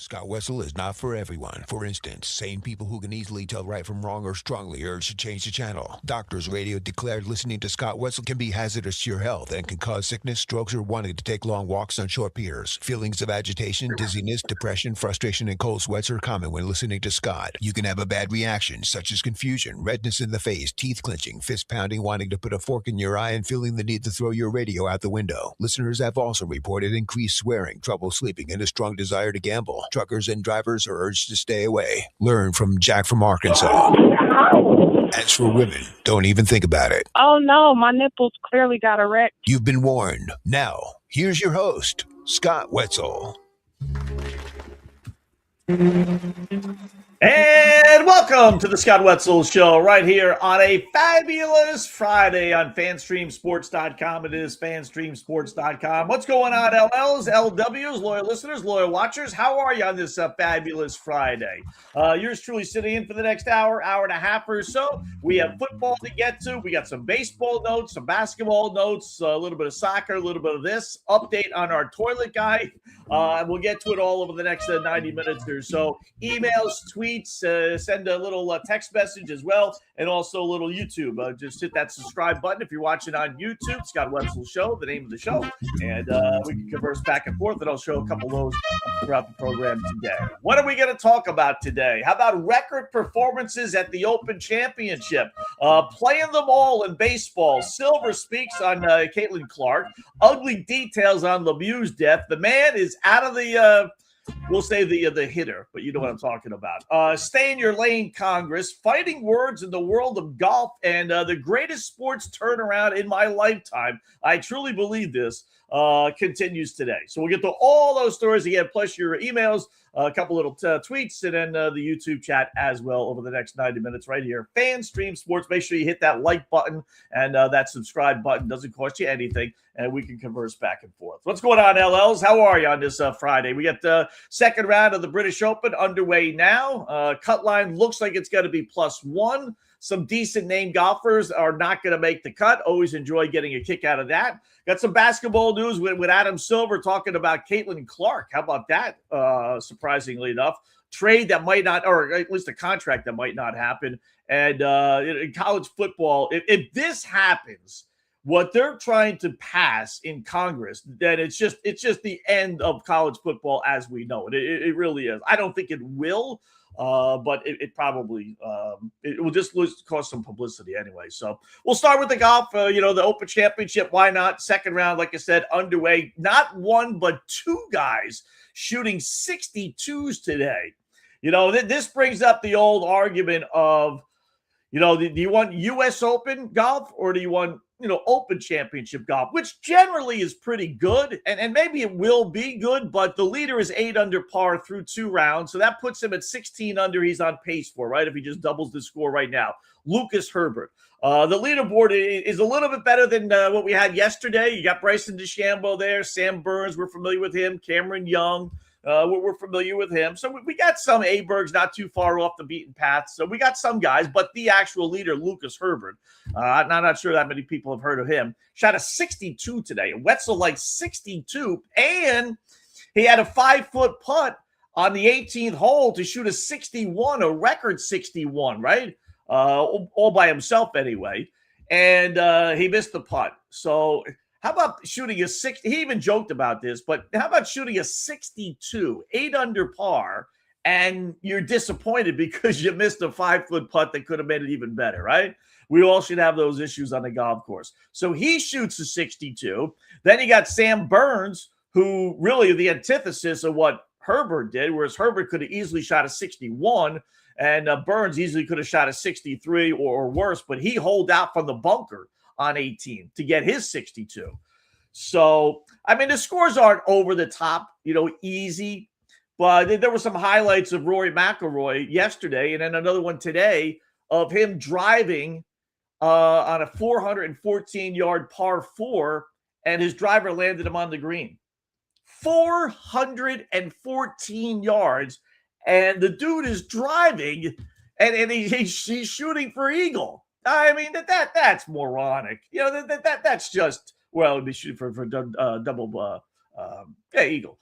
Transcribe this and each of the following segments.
Scott Wetzel is not for everyone. For instance, sane people who can easily tell right from wrong or strongly urge to change the channel. Doctors Radio declared listening to Scott Wetzel can be hazardous to your health and can cause sickness, strokes, or wanting to take long walks on short piers. Feelings of agitation, dizziness, depression, frustration, and cold sweats are common when listening to Scott. You can have a bad reaction, such as confusion, redness in the face, teeth clenching, fist pounding, wanting to put a fork in your eye, and feeling the need to throw your radio out the window. Listeners have also reported increased swearing, trouble sleeping, and a strong desire to gamble. Truckers and drivers are urged to stay away. Learn from Jack from Arkansas. As for women, don't even think about it. Oh no, my nipples clearly got erect. You've been warned. Now, here's your host, Scott Wetzel. And welcome to the Scott Wetzel Show right here on a fabulous Friday on FanstreamSports.com. It is FanstreamSports.com. What's going on, LLs, LWs, loyal listeners, loyal watchers? How are you on this fabulous Friday? Yours truly sitting in for the next hour and a half or so. We have football to get to. We got some baseball notes, some basketball notes, a little bit of soccer, a little bit of this. Update on our toilet guy. We'll get to it all over the next 90 minutes or so. Emails, tweets, send a little text message as well, and also a little YouTube. Just hit that subscribe button if you're watching on YouTube. Scott Wetzel Show, the name of the show, and we can converse back and forth, and I'll show a couple of those throughout the program today. What are we going to talk about today? How about record performances at the Open Championship? Playing them all in baseball. Silver speaks on Caitlin Clark. Ugly details on Lemieux's death. The man is out of the we'll say the hitter, but you know what I'm talking about. Stay in your lane, Congress. Fighting words in the world of golf, and the greatest sports turnaround in my lifetime. I truly believe this continues today. So we'll get to all those stories again, plus your emails, a couple little tweets, and then the YouTube chat as well over the next 90 minutes right here. FanStream Sports. Make sure you hit that like button and that subscribe button. Doesn't cost you anything, and we can converse back and forth. What's going on, LLs? How are you on this Friday? We got the second round of the British Open underway now. Cut line looks like it's going to be +1. Some decent name golfers are not going to make the cut. Always enjoy getting a kick out of that. Got some basketball news with Adam Silver talking about Caitlin Clark. How about that? Surprisingly enough, trade that might not, or at least a contract that might not happen. And in college football, if this happens, what they're trying to pass in Congress, then it's just the end of college football as we know it. It really is. I don't think it will. But it probably it will just cause some publicity anyway. So we'll start with the golf. The Open Championship. Why not? Second round, like I said, underway. Not one, but two guys shooting 62s today. This brings up the old argument of, do you want U.S. Open golf or do you want Open Championship golf, which generally is pretty good, and maybe it will be good, but the leader is 8 under par through 2 rounds, so that puts him at 16 under. He's on pace for, right, if he just doubles the score right now. Lucas Herbert. The leaderboard is a little bit better than what we had yesterday. You got Bryson DeChambeau there, Sam Burns, we're familiar with him, Cameron Young, we're familiar with him. So we got some Abergs not too far off the beaten path. So we got some guys, but the actual leader, Lucas Herbert, I'm not sure that many people have heard of him, shot a 62 today. Wetzel like 62, and he had a 5-foot putt on the 18th hole to shoot a 61, a record 61, right? All by himself anyway. And he missed the putt. So how about shooting a 60? He even joked about this, but how about shooting a 62, 8 under par, and you're disappointed because you missed a 5-foot putt that could have made it even better, right? We all should have those issues on the golf course. So he shoots a 62. Then you got Sam Burns, who really the antithesis of what Herbert did, whereas Herbert could have easily shot a 61, and Burns easily could have shot a 63 or worse, but he holed out from the bunker on 18 to get his 62. So, I mean, the scores aren't over the top, easy, but there were some highlights of Rory McIlroy yesterday, and then another one today of him driving on a 414-yard par 4, and his driver landed him on the green. 414 yards, and the dude is driving, and he's shooting for eagle. I mean, that's moronic. That's just, well, it'd be shooting for double eagle.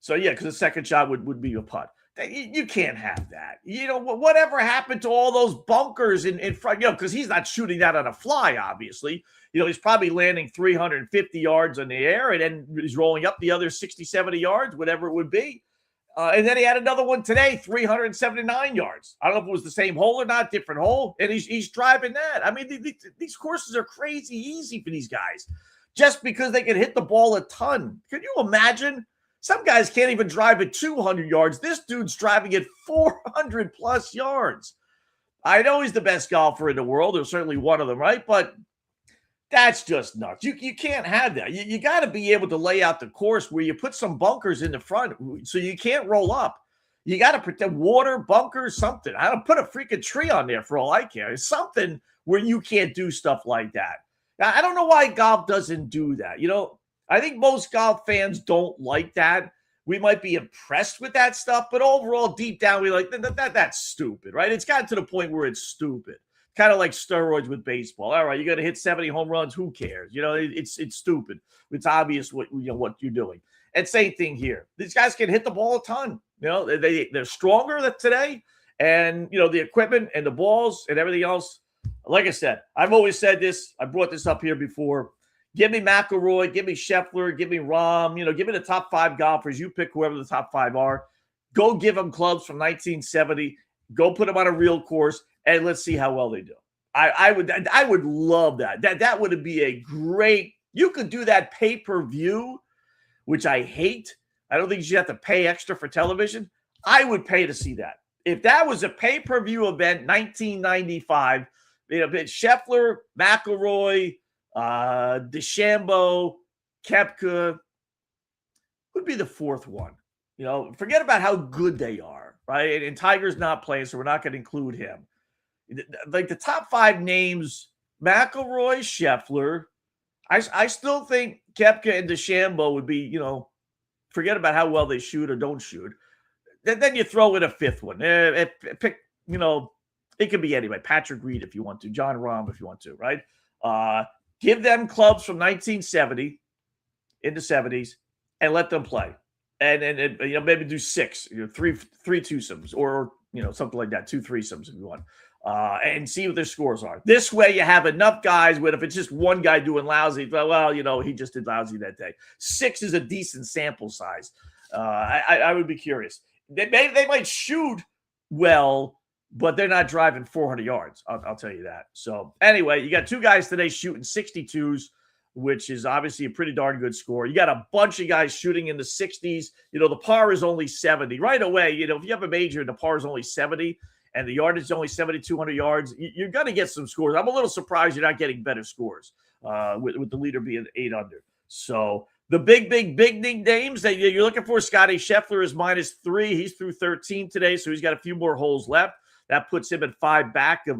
So, yeah, because the second shot would be a putt. You can't have that. Whatever happened to all those bunkers in front, because he's not shooting that on a fly, obviously. He's probably landing 350 yards in the air and then he's rolling up the other 60, 70 yards, whatever it would be. And then he had another one today, 379 yards. I don't know if it was the same hole or not, different hole. And he's driving that. I mean, these courses are crazy easy for these guys just because they can hit the ball a ton. Can you imagine? Some guys can't even drive at 200 yards. This dude's driving at 400 plus yards. I know he's the best golfer in the world. There's certainly one of them, right? But that's just nuts. You can't have that. You got to be able to lay out the course where you put some bunkers in the front so you can't roll up. You got to protect water, bunkers, something. I don't put a freaking tree on there for all I care. It's something where you can't do stuff like that. Now, I don't know why golf doesn't do that. I think most golf fans don't like that. We might be impressed with that stuff, but overall, deep down, we like that's stupid, right? It's gotten to the point where it's stupid. Kind of like steroids with baseball. All right, you got to hit 70 home runs. Who cares? It's stupid. It's obvious what you're doing. And same thing here. These guys can hit the ball a ton. They're stronger today, and the equipment and the balls and everything else. Like I said, I've always said this. I brought this up here before. Give me McIlroy, give me Scheffler, give me Rahm. Give me the top 5 golfers. You pick whoever the top 5 are. Go give them clubs from 1970. Go put them on a real course. And let's see how well they do. I would love that. That would be a great. You could do that pay-per-view, which I hate. I don't think you should have to pay extra for television. I would pay to see that. If that was a pay-per-view event, 1995, Scheffler, McIlroy, DeChambeau, Koepka would be the 4th one. Forget about how good they are, right? And Tiger's not playing, so we're not going to include him. Like the top 5 names, McIlroy, Scheffler. I still think Koepka and DeChambeau would be, forget about how well they shoot or don't shoot. Then you throw in a 5th one. Pick, it could be anybody. Patrick Reed if you want to. John Rahm if you want to, right? Give them clubs from 1970 into 70s and let them play. And maybe do 6, 3 twosomes or, something like that, 2 threesomes if you want. And see what their scores are. This way you have enough guys with, if it's just one guy doing lousy, well, he just did lousy that day. 6 is a decent sample size. I would be curious. They might shoot well, but they're not driving 400 yards. I'll tell you that. So anyway, you got 2 guys today shooting 62s, which is obviously a pretty darn good score. You got a bunch of guys shooting in the 60s. The par is only 70. Right away, if you have a major and the par is only 70 and the yardage is only 7,200 yards, you're going to get some scores. I'm a little surprised you're not getting better scores with the leader being 8 under. So the big names that you're looking for, Scotty Scheffler is -3. He's through 13 today, so he's got a few more holes left. That puts him at 5 back of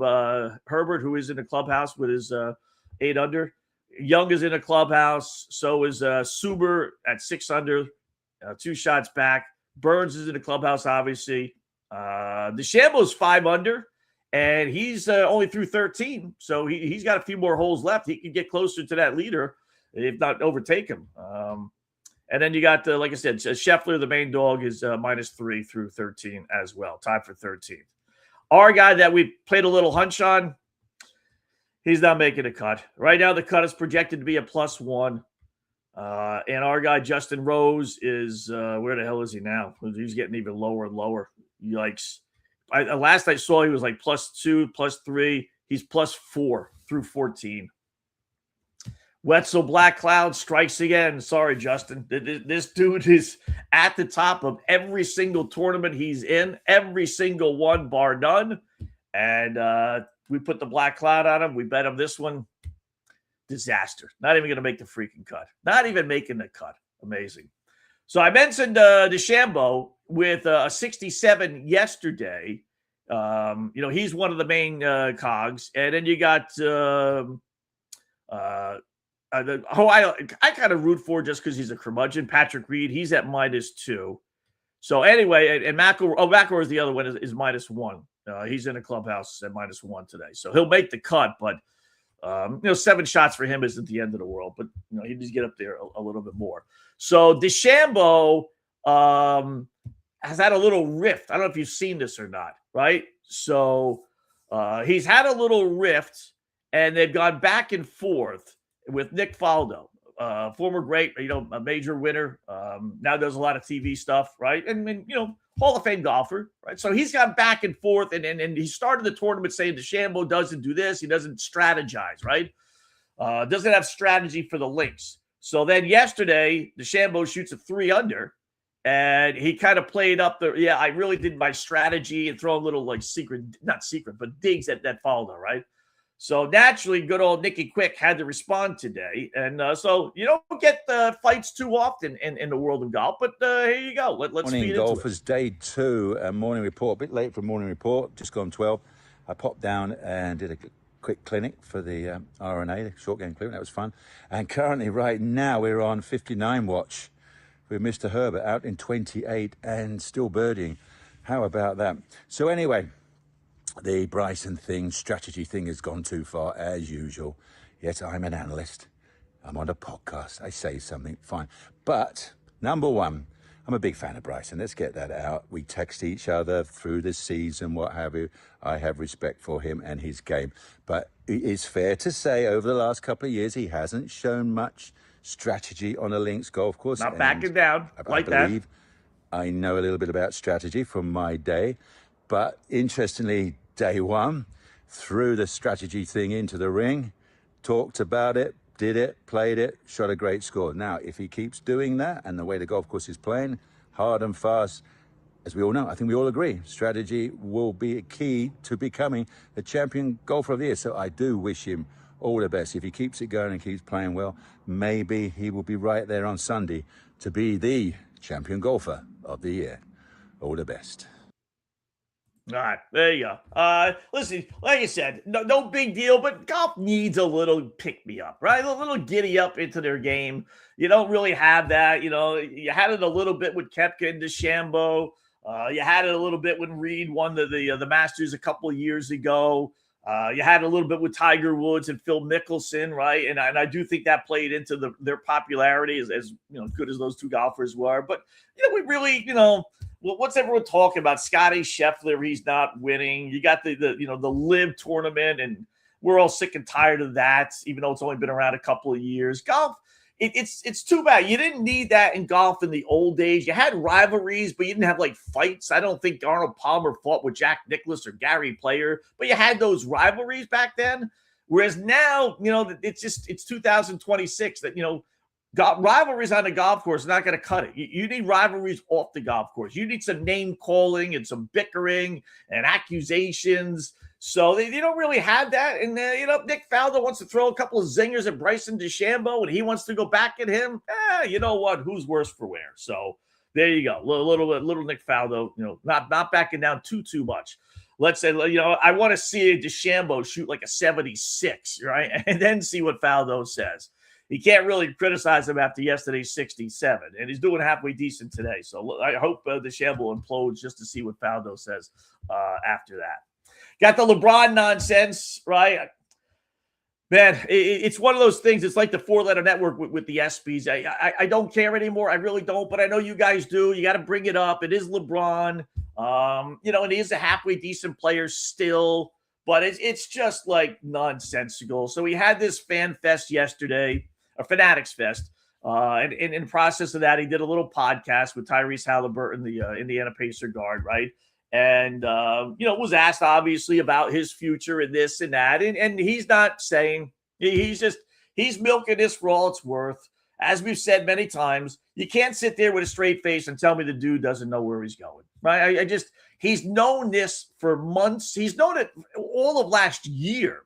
Herbert, who is in the clubhouse with his 8 under. Young is in a clubhouse. So is Suber at 6 under, 2 shots back. Burns is in the clubhouse, obviously. DeChambeau's 5 under, and he's only through 13. So he's got a few more holes left. He can get closer to that leader, if not overtake him. And then you got, like I said, Scheffler, the main dog, is -3 through 13 as well, tied for 13th. Our guy that we played a little hunch on, he's not making a cut. Right now, the cut is projected to be a +1. And our guy, Justin Rose, is where the hell is he now? He's getting even lower and lower. Yikes. Last I saw, he was like +2, +3. He's +4 through 14. Wetzel Black Cloud strikes again. Sorry, Justin. This dude is at the top of every single tournament he's in, every single one bar none. And we put the Black Cloud on him. We bet him this one. Disaster. Not even going to make the freaking cut. Not even making the cut. Amazing. So I mentioned DeChambeau with a 67 yesterday. He's one of the main cogs. And then you got I kind of root for just because he's a curmudgeon. Patrick Reed, he's at -2. So anyway, and McIlroy is the other one, is -1. He's in a clubhouse at -1 today. So he'll make the cut, but 7 shots for him isn't the end of the world. But he needs to get up there a little bit more. So DeChambeau, has had a little rift. I don't know if you've seen this or not, right? So he's had a little rift, and they've gone back and forth with Nick Faldo, former great, a major winner. Now does a lot of TV stuff, right? And Hall of Fame golfer, right? So he's gone back and forth, and he started the tournament saying DeChambeau doesn't do this. He doesn't strategize, right? Doesn't have strategy for the links. So then yesterday, DeChambeau shoots a 3 under, and he kind of played up I really did my strategy and throw a little like not secret, but digs at that Faldo, right? So naturally, good old Nicky Quick had to respond today. And so you don't get the fights too often in the world of golf, but here you go. Let's feed into Golfers it. Day 2, morning report, a bit late for morning report, just gone 12. I popped down and did a quick clinic for the RNA, the short game clinic. That was fun. And currently, right now, we're on 59 watch with Mr. Herbert out in 28 and still birdieing. How about that? So anyway, the Bryson thing, strategy thing has gone too far as usual. Yes, I'm an analyst. I'm on a podcast. I say something, fine. But number one, I'm a big fan of Bryson. Let's get that out. We text each other through the season, what have you. I have respect for him and his game. But it is fair to say over the last couple of years, he hasn't shown much strategy on a links golf course. Not backing down like that. I know a little bit about strategy from my day. But interestingly, day one, threw the strategy thing into the ring, talked about it, did it, played it, shot a great score. Now, if he keeps doing that and the way the golf course is playing, hard and fast, as we all know, I think we all agree, strategy will be a key to becoming the champion golfer of the year. So I do wish him all the best. If he keeps it going and keeps playing well, maybe he will be right there on Sunday to be the champion golfer of the year. All the best. All right, there you go. Listen, like I said, no big deal, but golf needs a little pick-me-up, right? A little giddy-up into their game. You don't really have that. You had it a little bit with Koepka and DeChambeau. You had it a little bit when Reed won the Masters a couple of years ago. You had it a little bit with Tiger Woods and Phil Mickelson, right? And I do think that played into their popularity as good as those two golfers were. But, we really, what's everyone talking about? Scotty Scheffler, he's not winning. You got the LIV tournament, and we're all sick and tired of that, even though it's only been around a couple of years. Golf, it's too bad. You didn't need that in golf in the old days. You had rivalries, but you didn't have like fights. I don't think Arnold Palmer fought with Jack Nicklaus or Gary Player, but you had those rivalries back then. Whereas now, it's 2026 that, rivalries on the golf course are not going to cut it. You need rivalries off the golf course. You need some name calling and some bickering and accusations. So they don't really have that. And, Nick Faldo wants to throw a couple of zingers at Bryson DeChambeau, and he wants to go back at him. You know what? Who's worse for wear? So there you go. Little Nick Faldo, not backing down too much. Let's say, I want to see a DeChambeau shoot like a 76, right? And then see what Faldo says. He can't really criticize him after yesterday's 67, and he's doing halfway decent today. So I hope DeChambeau implodes just to see what Faldo says after that. Got the LeBron nonsense, right? Man, it's one of those things. It's like the four-letter network with the ESPYs. I don't care anymore. I really don't, but I know you guys do. You got to bring it up. It is LeBron. And he is a halfway decent player still, but it's just like nonsensical. So we had this fan fest yesterday, a Fanatics Fest. And in the process of that, he did a little podcast with Tyrese Halliburton, the Indiana Pacer guard, right? And, was asked obviously about his future and this and that. And he's not saying, he's milking this for all it's worth. As we've said many times, you can't sit there with a straight face and tell me the dude doesn't know where he's going, right? He's known this for months. He's known it all of last year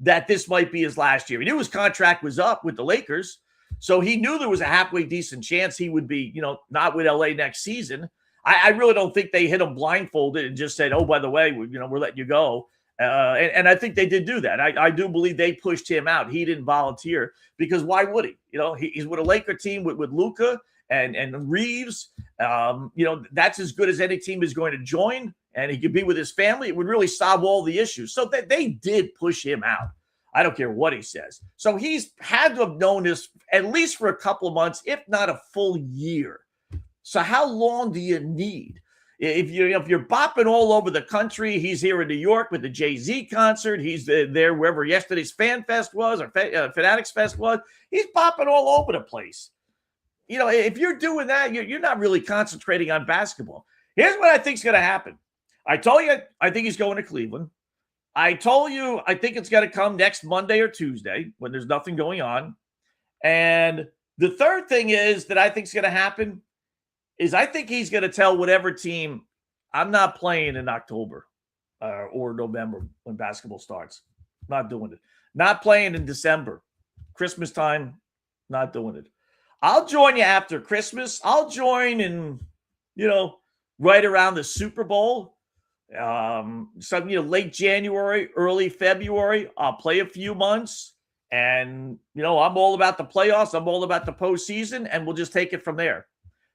that this might be his last year. He knew his contract was up with the Lakers. So he knew there was a halfway decent chance he would be, not with LA next season. I really don't think they hit him blindfolded and just said, oh, by the way, we're letting you go. And I think they did do that. I do believe they pushed him out. He didn't volunteer because why would he? He's with a Laker team with Luka and Reeves. That's as good as any team is going to join. And he could be with his family. It would really solve all the issues. So they did push him out. I don't care what he says. So he's had to have known this at least for a couple of months, if not a full year, So how long do you need? If you're bopping all over the country, he's here in New York with the Jay-Z concert. He's there wherever yesterday's Fan Fest was or Fanatics Fest was. He's bopping all over the place. If you're doing that, you're not really concentrating on basketball. Here's what I think is going to happen. I told you I think he's going to Cleveland. I told you I think it's going to come next Monday or Tuesday when there's nothing going on. And the third thing is that I think is going to happen is I think he's going to tell whatever team, I'm not playing in October or November when basketball starts. Not doing it. Not playing in December. Christmas time, not doing it. I'll join you after Christmas. I'll join in, right around the Super Bowl. Late January, early February. I'll play a few months. And, I'm all about the playoffs. I'm all about the postseason. And we'll just take it from there.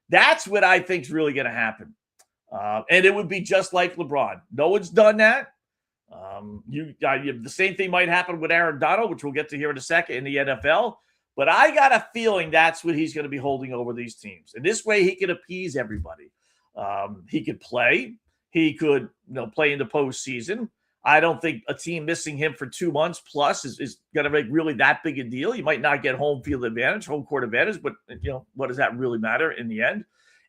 That's what I think is really going to happen. And it would be just like LeBron. No one's done that. The same thing might happen with Aaron Donald, which we'll get to here in a second in the NFL. But I got a feeling that's what he's going to be holding over these teams. And this way he can appease everybody. He could play. He could play in the postseason. I don't think a team missing him for 2 months plus is going to make really that big a deal. You might not get home field advantage, home court advantage, but what does that really matter in the end?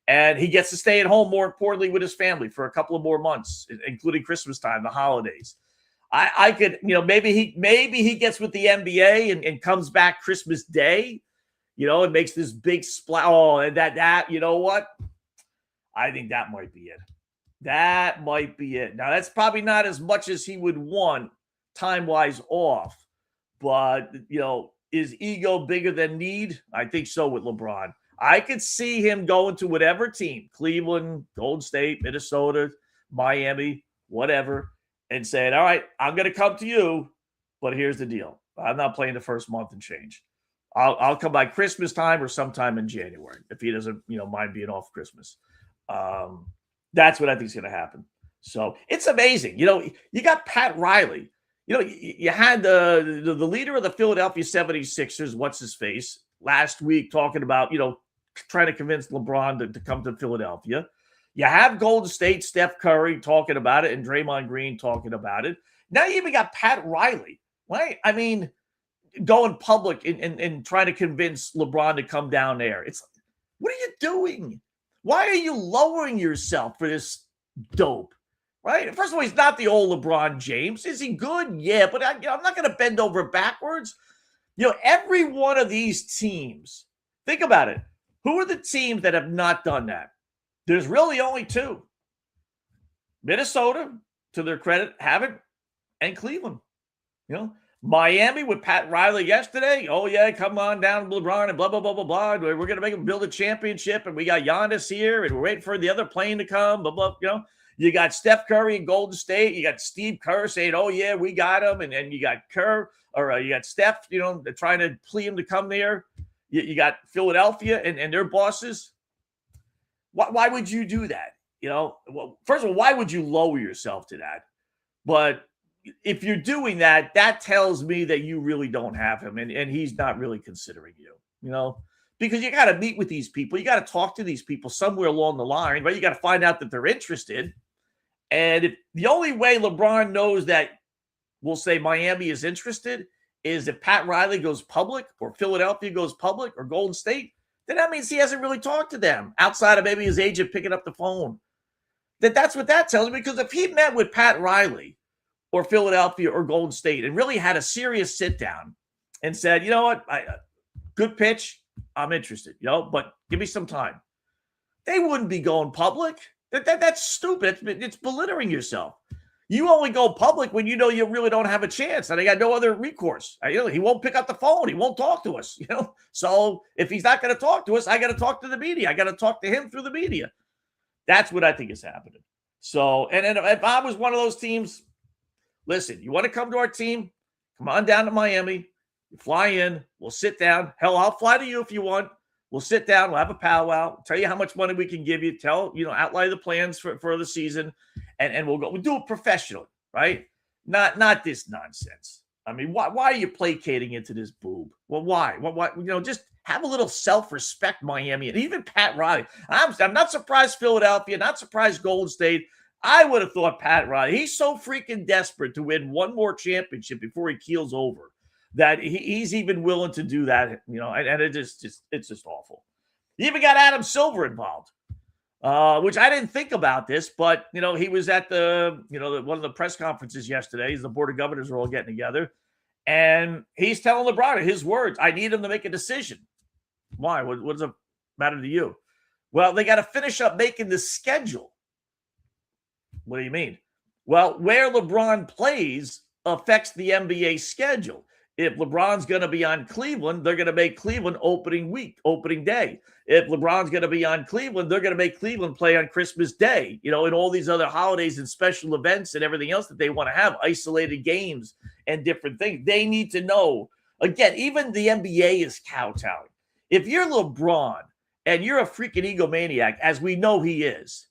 And he gets to stay at home, more importantly, with his family for a couple of more months, including Christmas time, the holidays. I could, maybe he gets with the NBA and comes back Christmas Day, and makes this big splash. Oh, and that, you know what? I think that might be it. That might be it. Now, that's probably not as much as he would want time-wise off. But, is ego bigger than need? I think so with LeBron. I could see him going to whatever team, Cleveland, Golden State, Minnesota, Miami, whatever, and saying, all right, I'm going to come to you, but here's the deal. I'm not playing the first month and change. I'll come by Christmas time or sometime in January if he doesn't, mind being off Christmas. That's what I think is going to happen. So it's amazing. You got Pat Riley. You had the leader of the Philadelphia 76ers, what's his face, last week talking about, trying to convince LeBron to come to Philadelphia. You have Golden State, Steph Curry talking about it and Draymond Green talking about it. Now you even got Pat Riley, right? I mean, going public and trying to convince LeBron to come down there. It's, what are you doing? Why are you lowering yourself for this dope, right? First of all, he's not the old LeBron James. Is he good? Yeah, but I'm not going to bend over backwards. Every one of these teams, think about it. Who are the teams that have not done that? There's really only two. Minnesota, to their credit, haven't, and Cleveland. Miami with Pat Riley yesterday. Oh, yeah, come on down, LeBron, and blah, blah, blah, blah, blah. We're going to make him build a championship, and we got Giannis here, and we're waiting for the other plane to come, blah, blah, You got Steph Curry in Golden State. You got Steve Kerr saying, oh, yeah, we got him. And then you got Kerr, or you got Steph, trying to plea him to come there. You got Philadelphia and their bosses. Why would you do that? Well, first of all, why would you lower yourself to that? But if you're doing that, that tells me that you really don't have him and he's not really considering you, because you got to meet with these people. You got to talk to these people somewhere along the line, right? You got to find out that they're interested. And if the only way LeBron knows that we'll say Miami is interested is if Pat Riley goes public or Philadelphia goes public or Golden State, then that means he hasn't really talked to them outside of maybe his agent picking up the phone. That's what that tells me, because if he met with Pat Riley or Philadelphia or Golden State and really had a serious sit down and said, you know what, good pitch, I'm interested, but give me some time. They wouldn't be going public. That's stupid. It's belittling yourself. You only go public when you really don't have a chance, and I got no other recourse. He won't pick up the phone. He won't talk to us. So if he's not going to talk to us, I got to talk to the media. I got to talk to him through the media. That's what I think is happening. So, and if I was one of those teams, listen, you want to come to our team? Come on down to Miami. You fly in. We'll sit down. Hell, I'll fly to you if you want. We'll sit down. We'll have a powwow. Tell you how much money we can give you. Outline the plans for the season, and we'll go. We'll do it professionally, right? Not this nonsense. I mean, why are you placating into this boob? Well, why? Just Have a little self-respect, Miami, and even Pat Riley. I'm not surprised Philadelphia, not surprised Golden State. I would have thought Pat Riley, he's so freaking desperate to win one more championship before he keels over that he's even willing to do that, and it's just awful. He even got Adam Silver involved, which I didn't think about this, but, he was at one of the press conferences yesterday. The Board of Governors were all getting together, and he's telling LeBron, his words, I need him to make a decision. Why? What does it matter to you? Well, they got to finish up making the schedule. What do you mean? Well, where LeBron plays affects the NBA schedule. If LeBron's going to be on Cleveland, they're going to make Cleveland opening day. If LeBron's going to be on Cleveland, they're going to make Cleveland play on Christmas Day, and all these other holidays and special events and everything else that they want to have, isolated games and different things. They need to know. Again, even the NBA is kowtowing. If you're LeBron and you're a freaking egomaniac, as we know he is,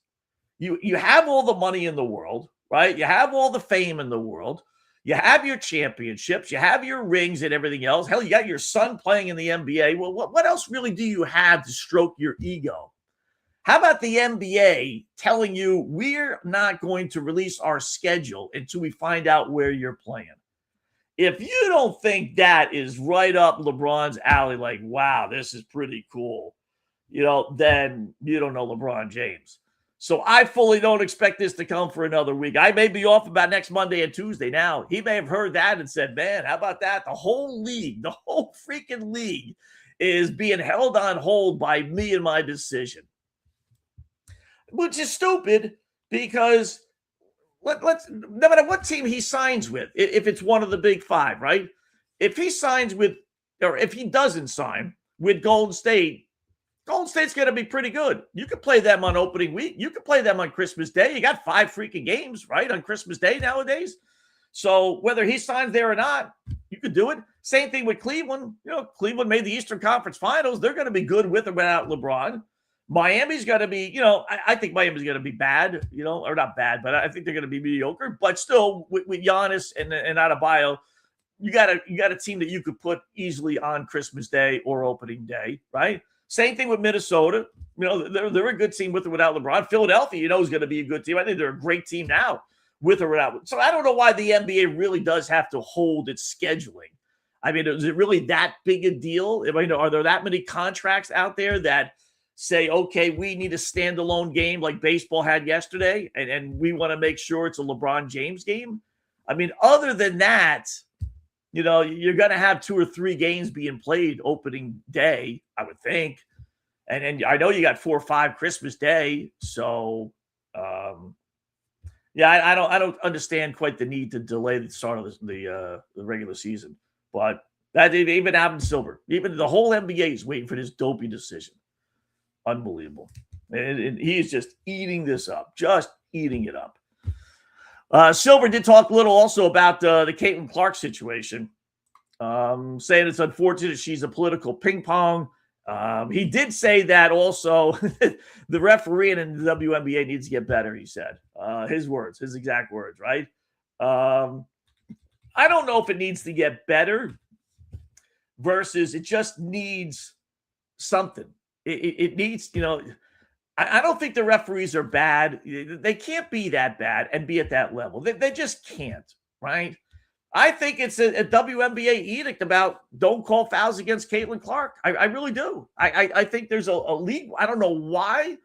you have all the money in the world, right? You have all the fame in the world. You have your championships. You have your rings and everything else. Hell, you got your son playing in the NBA. Well, what else really do you have to stroke your ego? How about the NBA telling you we're not going to release our schedule until we find out where you're playing? If you don't think that is right up LeBron's alley, like, wow, this is pretty cool, then you don't know LeBron James. So I fully don't expect this to come for another week. I may be off about next Monday and Tuesday. Now, he may have heard that and said, man, how about that? The whole freaking league is being held on hold by me and my decision. Which is stupid because let's no matter what team he signs with, if it's one of the big five, right? If he signs with, or if he doesn't sign with Golden State's going to be pretty good. You can play them on opening week. You can play them on Christmas Day. You got 5 freaking games, right, on Christmas Day nowadays. So whether he signs there or not, you could do it. Same thing with Cleveland. Cleveland made the Eastern Conference Finals. They're going to be good with or without LeBron. Miami's going to be, I think Miami's going to be bad, or not bad, but I think they're going to be mediocre. But still, with Giannis and Adebayo, you got a team that you could put easily on Christmas Day or opening day, right? Same thing with Minnesota. They're a good team with or without LeBron. Philadelphia, is going to be a good team. I think they're a great team now with or without. So I don't know why the NBA really does have to hold its scheduling. I mean, is it really that big a deal? Are there that many contracts out there that say, okay, we need a standalone game like baseball had yesterday, and we want to make sure it's a LeBron James game? I mean, other than that, you're going to have 2 or 3 games being played opening day, I would think. And I know you got 4 or 5 Christmas Day. So, I don't understand quite the need to delay the start of the regular season. But that even Adam Silver, even the whole NBA is waiting for this dopey decision. Unbelievable. And he's just eating this up, just eating it up. Silver did talk a little also about the Caitlin Clark situation, saying it's unfortunate she's a political ping pong. He did say that also the refereeing in the WNBA needs to get better, he said. His exact words, right? I don't know if it needs to get better versus it just needs something. It needs, I don't think the referees are bad. They can't be that bad and be at that level. They just can't, right? I think it's a WNBA edict about don't call fouls against Caitlin Clark. I really do. I think there's a league. I don't know why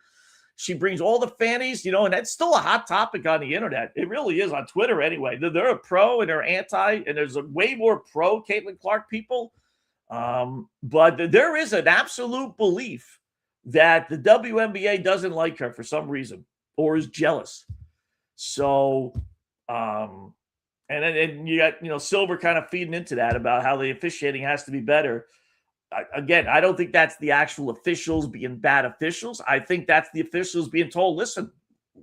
she brings all the fannies, and that's still a hot topic on the internet. It really is on Twitter anyway. They're a pro and they're anti, and there's a way more pro Caitlin Clark people. But there is an absolute belief that the WNBA doesn't like her for some reason or is jealous. So, and you got, Silver kind of feeding into that about how the officiating has to be better. Again, I don't think that's the actual officials being bad officials. I think that's the officials being told, listen,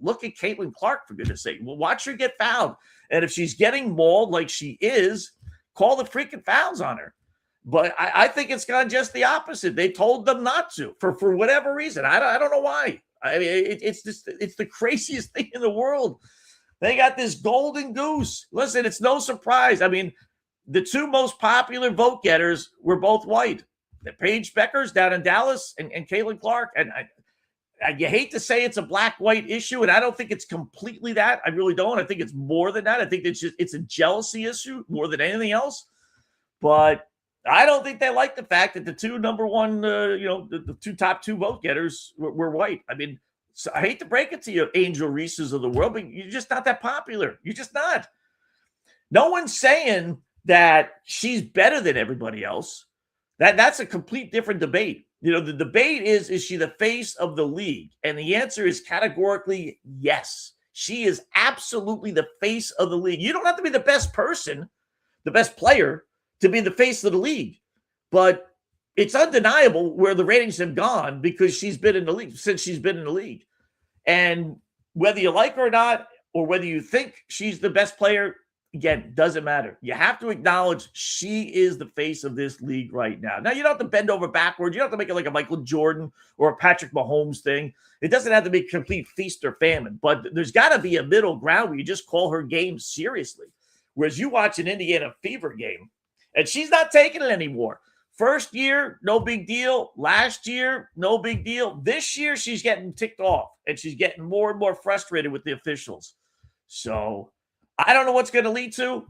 look at Caitlin Clark, for goodness sake. Well, watch her get fouled. And if she's getting mauled like she is, call the freaking fouls on her. But I think it's gone just the opposite. They told them not to for whatever reason. I don't know why. I mean, it's the craziest thing in the world. They got this golden goose. Listen, it's no surprise. I mean, the 2 most popular vote getters were both white. The Paige Beckers down in Dallas and Caitlin Clark. And you hate to say it's a black-white issue, and I don't think it's completely that. I really don't. I think it's more than that. I think it's a jealousy issue more than anything else. But I don't think they like the fact that the two number one, the two top two vote getters were white. I mean, so I hate to break it to you, Angel Reese's of the world, but you're just not that popular. You're just not. No one's saying that she's better than everybody else. That's a complete different debate. The debate is she the face of the league? And the answer is categorically yes. She is absolutely the face of the league. You don't have to be the best person, the best player, to be the face of the league. But it's undeniable where the ratings have gone because she's been in the league, since she's been in the league. And whether you like her or not, or whether you think she's the best player, again, doesn't matter. You have to acknowledge she is the face of this league right now. Now, you don't have to bend over backwards. You don't have to make it like a Michael Jordan or a Patrick Mahomes thing. It doesn't have to be complete feast or famine. But there's got to be a middle ground where you just call her game seriously. Whereas you watch an Indiana Fever game, and she's not taking it anymore. First year, no big deal. Last year, no big deal. This year, she's getting ticked off, and she's getting more and more frustrated with the officials. So I don't know what's going to lead to,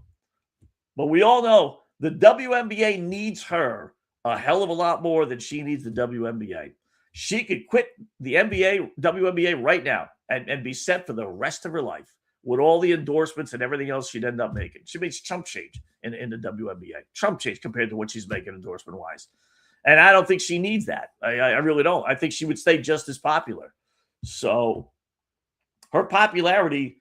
but we all know the WNBA needs her a hell of a lot more than she needs the WNBA. She could quit the WNBA right now and be set for the rest of her life with all the endorsements and everything else she'd end up making. She makes chump change in the WNBA. Chump change compared to what she's making endorsement-wise. And I don't think she needs that. I really don't. I think she would stay just as popular. So her popularity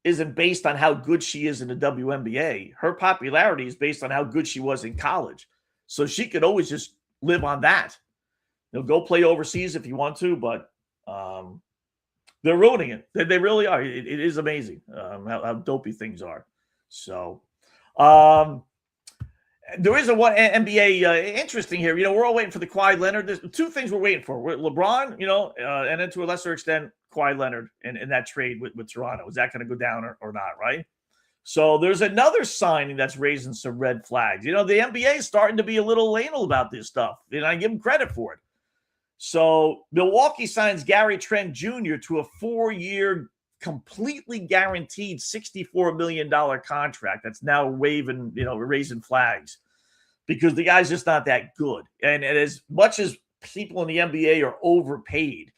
isn't based on how good she is in the WNBA. Her popularity is based on how good she was in college. So she could always just live on that. Go play overseas if you want to, but they're ruining it. They really are. It is amazing how dopey things are. So there is a one NBA interesting here. We're all waiting for the Kawhi Leonard. There's two things we're waiting for. LeBron, and then to a lesser extent, Kawhi Leonard in that trade with Toronto. Is that going to go down or not, right? So there's another signing that's raising some red flags. The NBA is starting to be a little anal about this stuff, and I give them credit for it. So Milwaukee signs Gary Trent Jr. to a 4-year, completely guaranteed $64 million contract that's now raising flags because the guy's just not that good. And as much as people in the NBA are overpaid,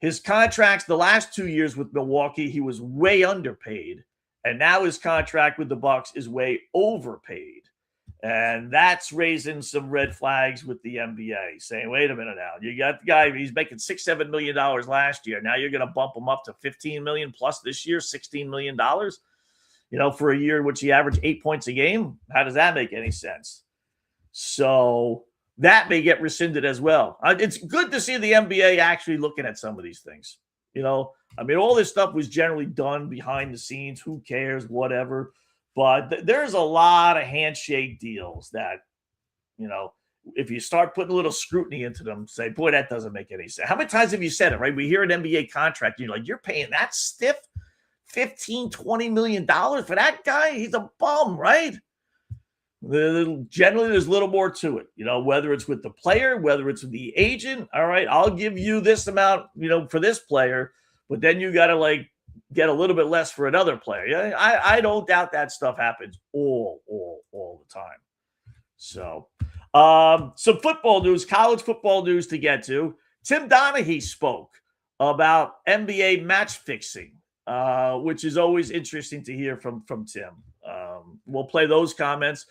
his contracts the last 2 years with Milwaukee, he was way underpaid. And now his contract with the Bucks is way overpaid. And that's raising some red flags with the NBA, saying, wait a minute now. You got the guy, he's making $6-7 million last year. Now you're going to bump him up to $15 million plus this year, $16 million, for a year in which he averaged 8 points a game. How does that make any sense? So that may get rescinded as well. It's good to see the NBA actually looking at some of these things. All this stuff was generally done behind the scenes. Who cares? Whatever. But there's a lot of handshake deals that, if you start putting a little scrutiny into them, say, boy, that doesn't make any sense. How many times have you said it, right? We hear an NBA contract, and you're like, you're paying that stiff $15-20 million for that guy? He's a bum, right? Generally, there's a little more to it, whether it's with the player, whether it's with the agent. All right, I'll give you this amount, for this player, but then you got to get a little bit less for another player. I don't doubt that stuff happens all the time. So some football news, college football news to get to. Tim Donaghy spoke about NBA match fixing, which is always interesting to hear from Tim. We'll play those comments.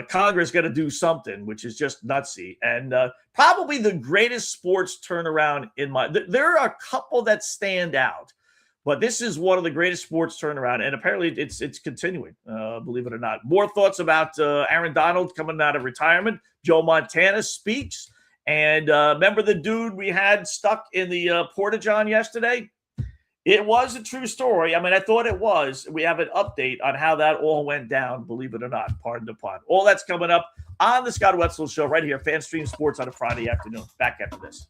Congress got to do something, which is just nutsy. And probably the greatest sports turnaround there are a couple that stand out. But this is one of the greatest sports turnaround, and apparently it's continuing, believe it or not. More thoughts about Aaron Donald coming out of retirement. Joe Montana speaks. And remember the dude we had stuck in the Porta-John yesterday? It was a true story. I thought it was. We have an update on how that all went down, believe it or not. Pardon the pun. All that's coming up on the Scott Wetzel Show right here, FanStream Sports on a Friday afternoon. Back after this.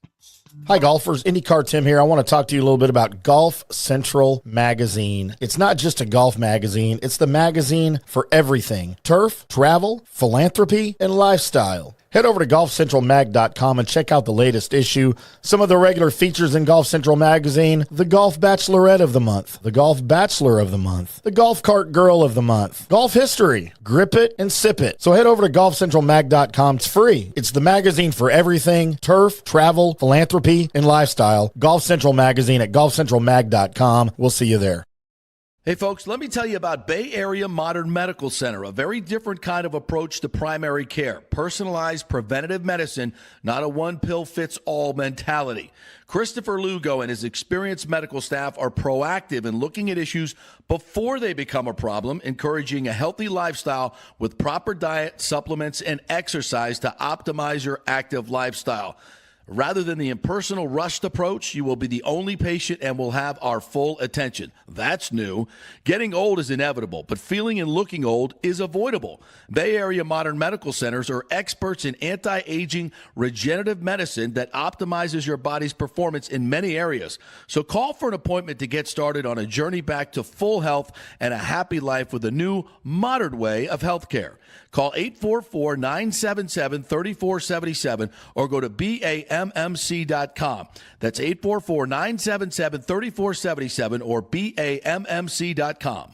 Hi, golfers. IndyCar Tim here. I want to talk to you a little bit about Golf Central Magazine. It's not just a golf magazine. It's the magazine for everything: turf, travel, philanthropy, and lifestyle. Head over to golfcentralmag.com and check out the latest issue. Some of the regular features in Golf Central Magazine: the Golf Bachelorette of the Month, the Golf Bachelor of the Month, the Golf Cart Girl of the Month, Golf History, Grip It and Sip It. So head over to golfcentralmag.com. It's free. It's the magazine for everything: turf, travel, philanthropy, and lifestyle. Golf Central Magazine at golfcentralmag.com. We'll see you there. Hey folks, let me tell you about Bay Area Modern Medical Center, a very different kind of approach to primary care. Personalized preventative medicine, not a one-pill-fits-all mentality. Christopher Lugo and his experienced medical staff are proactive in looking at issues before they become a problem, encouraging a healthy lifestyle with proper diet, supplements, and exercise to optimize your active lifestyle. Rather than the impersonal, rushed approach, you will be the only patient and will have our full attention. That's new. Getting old is inevitable, but feeling and looking old is avoidable. Bay Area Modern Medical Centers are experts in anti-aging regenerative medicine that optimizes your body's performance in many areas. So call for an appointment to get started on a journey back to full health and a happy life with a new, modern way of healthcare. Call 844-977-3477 or go to BAMMC.com. That's 844-977-3477 or BAMMC.com.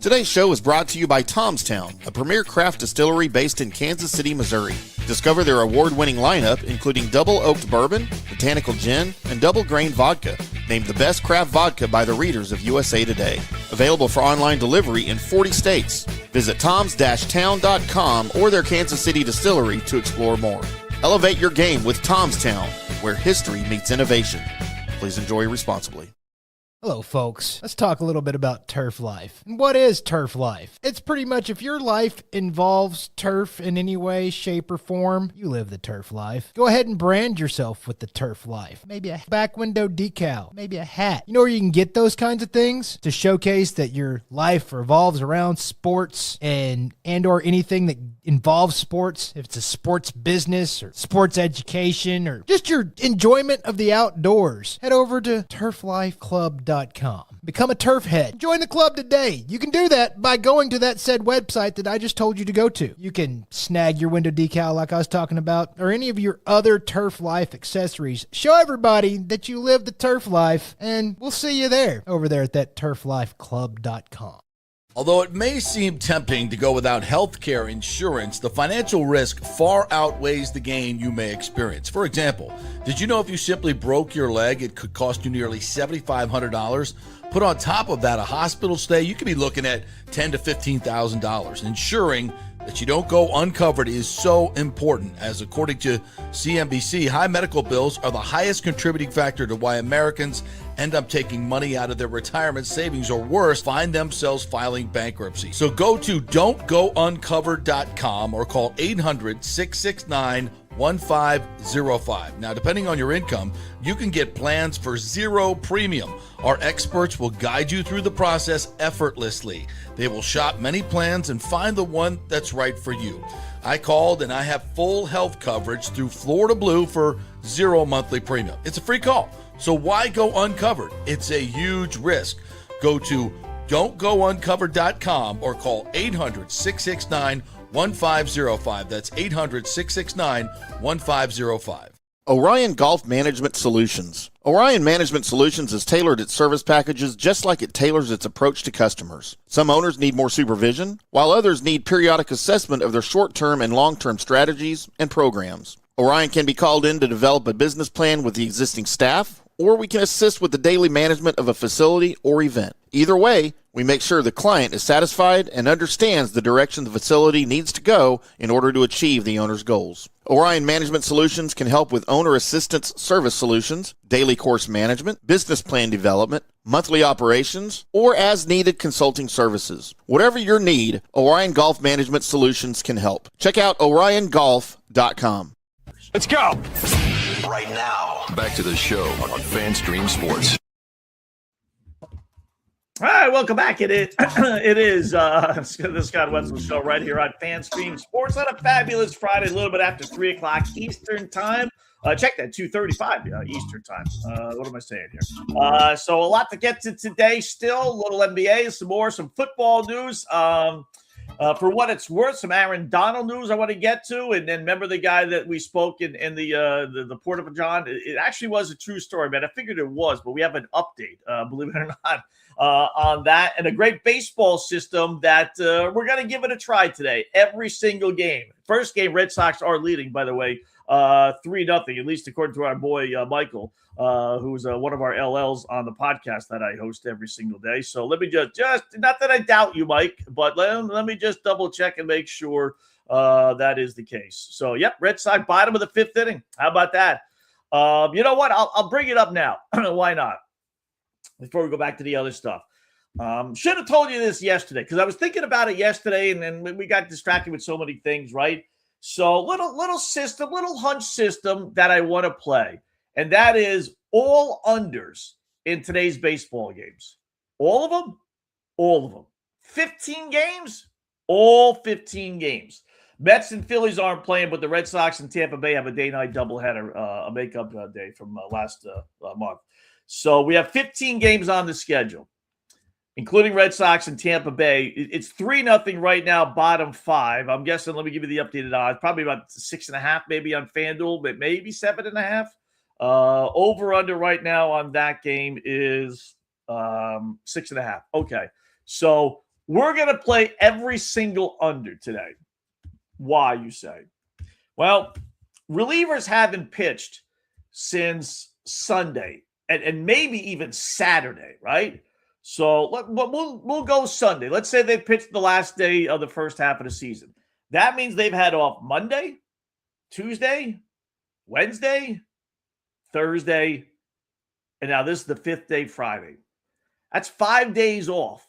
Today's show is brought to you by Tomstown, a premier craft distillery based in Kansas City, Missouri. Discover their award-winning lineup, including double oaked bourbon, botanical gin, and double grain vodka, named the best craft vodka by the readers of USA Today. Available for online delivery in 40 states. Visit toms-town.com or their Kansas City distillery to explore more. Elevate your game with Tomstown, where history meets innovation. Please enjoy responsibly. Hello, folks. Let's talk a little bit about turf life. And what is turf life? It's pretty much if your life involves turf in any way, shape, or form, you live the turf life. Go ahead and brand yourself with the turf life. Maybe a back window decal, maybe a hat. You know where you can get those kinds of things to showcase that your life revolves around sports and or anything that involves sports. If it's a sports business or sports education or just your enjoyment of the outdoors, head over to turflifeclub.com. Become a turf head. Join the club today. You can do that by going to that said website that I just told you to go to. You can snag your window decal like I was talking about, or any of your other turf life accessories. Show everybody that you live the turf life, and we'll see you there over there at that turflifeclub.com. Although it may seem tempting to go without health care insurance, the financial risk far outweighs the gain you may experience. For example, did you know if you simply broke your leg, it could cost you nearly $7,500? Put on top of that a hospital stay, you could be looking at $10,000 to $15,000. Ensuring that you don't go uncovered is so important, as according to CNBC, high medical bills are the highest contributing factor to why Americans end up taking money out of their retirement savings, or worse, find themselves filing bankruptcy. So go to don'tgouncovered.com or call 800-669-1505. Now, depending on your income, you can get plans for zero premium. Our experts will guide you through the process effortlessly. They will shop many plans and find the one that's right for you. I called and I have full health coverage through Florida Blue for zero monthly premium. It's a free call. So why go uncovered? It's a huge risk. Go to don'tgouncovered.com or call 800-669-1505. That's 800-669-1505. Orion Golf Management Solutions. Orion Management Solutions has tailored its service packages just like it tailors its approach to customers. Some owners need more supervision, while others need periodic assessment of their short-term and long-term strategies and programs. Orion can be called in to develop a business plan with the existing staff, or we can assist with the daily management of a facility or event. Either way, we make sure the client is satisfied and understands the direction the facility needs to go in order to achieve the owner's goals. Orion Management Solutions can help with owner assistance service solutions, daily course management, business plan development, monthly operations, or as-needed consulting services. Whatever your need, Orion Golf Management Solutions can help. Check out oriongolf.com. Let's go! Right now, back to the show on FanStream Sports. All right, welcome back. It is the Scott Wetzel Show right here on FanStream Sports on a fabulous Friday, a little bit after 3 o'clock Eastern time. Check that, 2:35 Eastern time. What am I saying here? So a lot to get to today still. A little NBA, some football news. For what it's worth, some Aaron Donald news I want to get to, and then remember the guy that we spoke in the Port of John. It actually was a true story, man. I figured it was, but we have an update, believe it or not, on that, and a great baseball system that we're going to give it a try today. Every single game. First game, Red Sox are leading, by the way, 3-0, at least according to our boy Michael, who's one of our LLs on the podcast that I host every single day. So let me just not that I doubt you, Mike, but let me just double check and make sure that is the case. So, yep, Red Sox bottom of the 5th inning. How about that? You know what? I'll bring it up now. Why not? Before we go back to the other stuff. Should have told you this yesterday because I was thinking about it yesterday and then we got distracted with so many things, right? So little system, little hunch system that I want to play. And that is all unders in today's baseball games. All of them? All of them. 15 games? All 15 games. Mets and Phillies aren't playing, but the Red Sox and Tampa Bay have a day-night doubleheader, a makeup day from last month. So we have 15 games on the schedule, including Red Sox and Tampa Bay. It's 3-0 right now, bottom 5. I'm guessing, let me give you the updated odds, probably about 6.5 maybe on FanDuel, but maybe 7.5. Over-under right now on that game is 6.5. Okay, so we're going to play every single under today. Why, you say? Well, relievers haven't pitched since Sunday and maybe even Saturday, right? So we'll go Sunday. Let's say they pitched the last day of the first half of the season. That means they've had off Monday, Tuesday, Wednesday, Thursday, and now this is the 5th day, Friday. That's 5 days off.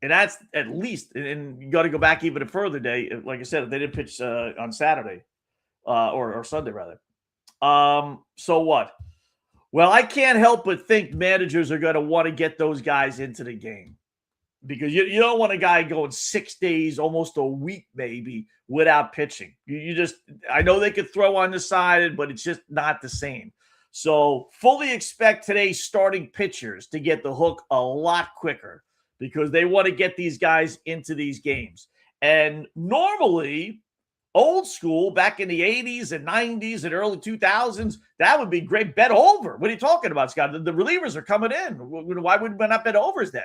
And that's at least, and you got to go back even a further day. Like I said, if they didn't pitch on Saturday or Sunday, rather. So what? Well, I can't help but think managers are going to want to get those guys into the game because you don't want a guy going 6 days, almost a week maybe, without pitching. You just, I know they could throw on the side, but it's just not the same. So fully expect today's starting pitchers to get the hook a lot quicker because they want to get these guys into these games. And normally, old school, back in the 80s and 90s and early 2000s, that would be great. Bet over. What are you talking about, Scott? The relievers are coming in. Why would we not bet overs then?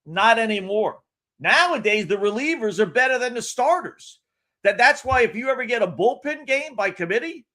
Not anymore. Nowadays, the relievers are better than the starters. That's why if you ever get a bullpen game by committee,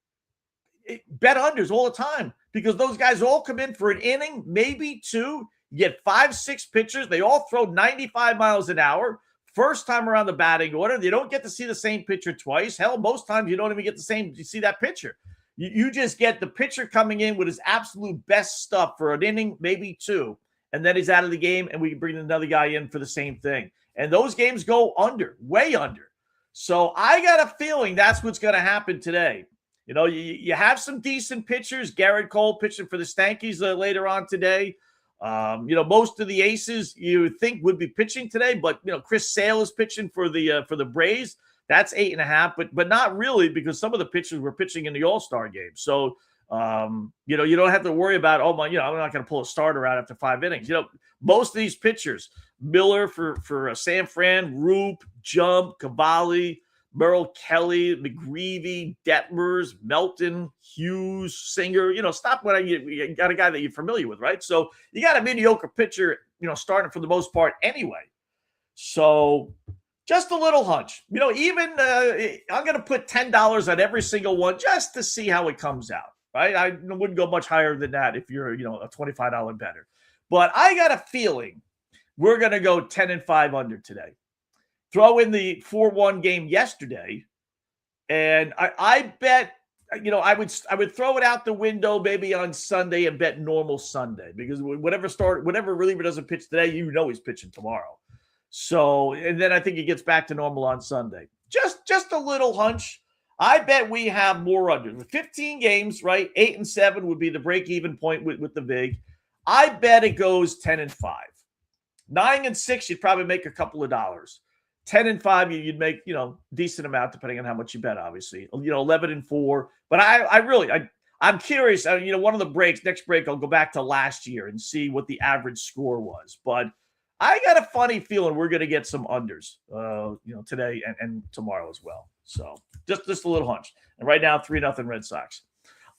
bet unders all the time because those guys all come in for an inning, maybe 2. You get 5-6 pitchers. They all throw 95 miles an hour. First time around the batting order, they don't get to see the same pitcher twice. Hell, most times you don't even get you see that pitcher. You just get the pitcher coming in with his absolute best stuff for an inning, maybe 2, and then he's out of the game, and we can bring another guy in for the same thing. And those games go under, way under. So I got a feeling that's what's going to happen today. You know, you have some decent pitchers. Garrett Cole pitching for the Stankies later on today. You know, most of the aces you would think would be pitching today, but you know, Chris Sale is pitching for the Braves. That's 8.5, but not really because some of the pitchers were pitching in the All-Star game. So you know, you don't have to worry about I'm not going to pull a starter out after 5 innings. You know, most of these pitchers, Miller for San Fran, Roop, Jump, Cavalli, Merrill Kelly, McGreevy, Detmers, Melton, Hughes, Singer. You know, stop when you got a guy that you're familiar with, right? So you got a mediocre pitcher, you know, starting for the most part anyway. So just a little hunch. You know, even I'm going to put $10 on every single one just to see how it comes out, right? I wouldn't go much higher than that if you're, you know, a $25 bettor. But I got a feeling we're going to go 10-5 under today. Throw in the 4-1 game yesterday, and I bet, you know, I would throw it out the window maybe on Sunday and bet normal Sunday because whatever reliever doesn't pitch today, you know he's pitching tomorrow. So, and then I think it gets back to normal on Sunday. Just a little hunch. I bet we have more unders. With 15 games, right? 8-7 would be the break-even point with the VIG. I bet it goes 10-5. 9-6, you'd probably make a couple of dollars. 10-5, you'd make, you know, decent amount depending on how much you bet, obviously. You know, 11-4. But I'm curious. You know, one of the next break, I'll go back to last year and see what the average score was. But I got a funny feeling we're going to get some unders, today and tomorrow as well. So just a little hunch. And right now, 3-0 Red Sox.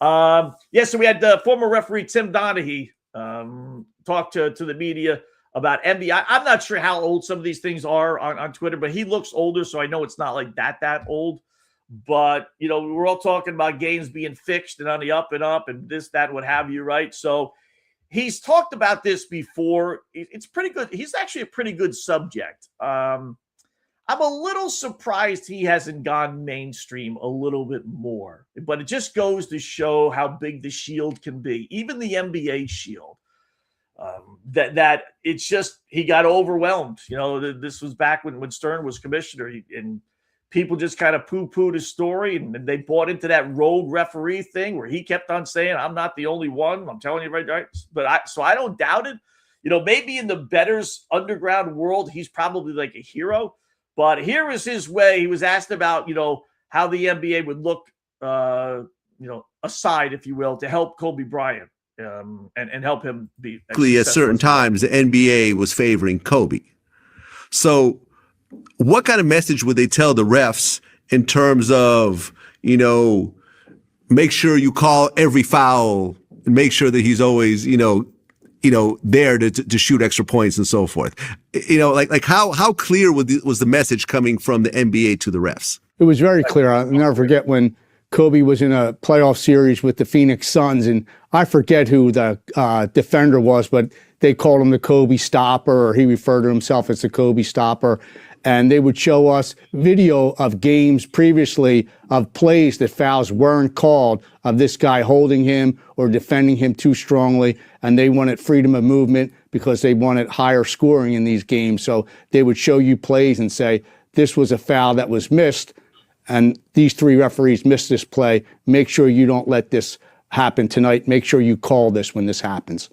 So we had former referee Tim Donaghy talk to the media about NBA. I'm not sure how old some of these things are on Twitter, but he looks older, so I know it's not like that old. But, we're all talking about games being fixed and on the up and this, that, what have you, right? So he's talked about this before. It's pretty good. He's actually a pretty good subject. I'm a little surprised he hasn't gone mainstream a little bit more, but it just goes to show how big the shield can be, even the NBA shield. That it's just he got overwhelmed. This was back when Stern was commissioner, and people just kind of poo-pooed his story, and they bought into that rogue referee thing where he kept on saying, "I'm not the only one. I'm telling you right." But I don't doubt it. Maybe in the bettors underground world, he's probably like a hero. But here is his way. He was asked about, how the NBA would look, aside, if you will, to help Kobe Bryant and help him be. At certain times, the NBA was favoring Kobe. So what kind of message would they tell the refs in terms of, make sure you call every foul and make sure that he's always, there to shoot extra points and so forth. How clear was the message coming from the NBA to the refs? It was very clear. I'll never forget when Kobe was in a playoff series with the Phoenix Suns, and I forget who the defender was, but they called him the Kobe stopper, or he referred to himself as the Kobe stopper. And they would show us video of games previously of plays that fouls weren't called, of this guy holding him or defending him too strongly. And they wanted freedom of movement because they wanted higher scoring in these games. So they would show you plays and say, this was a foul that was missed, and these 3 referees missed this play. Make sure you don't let this happen tonight. Make sure you call this when this happens.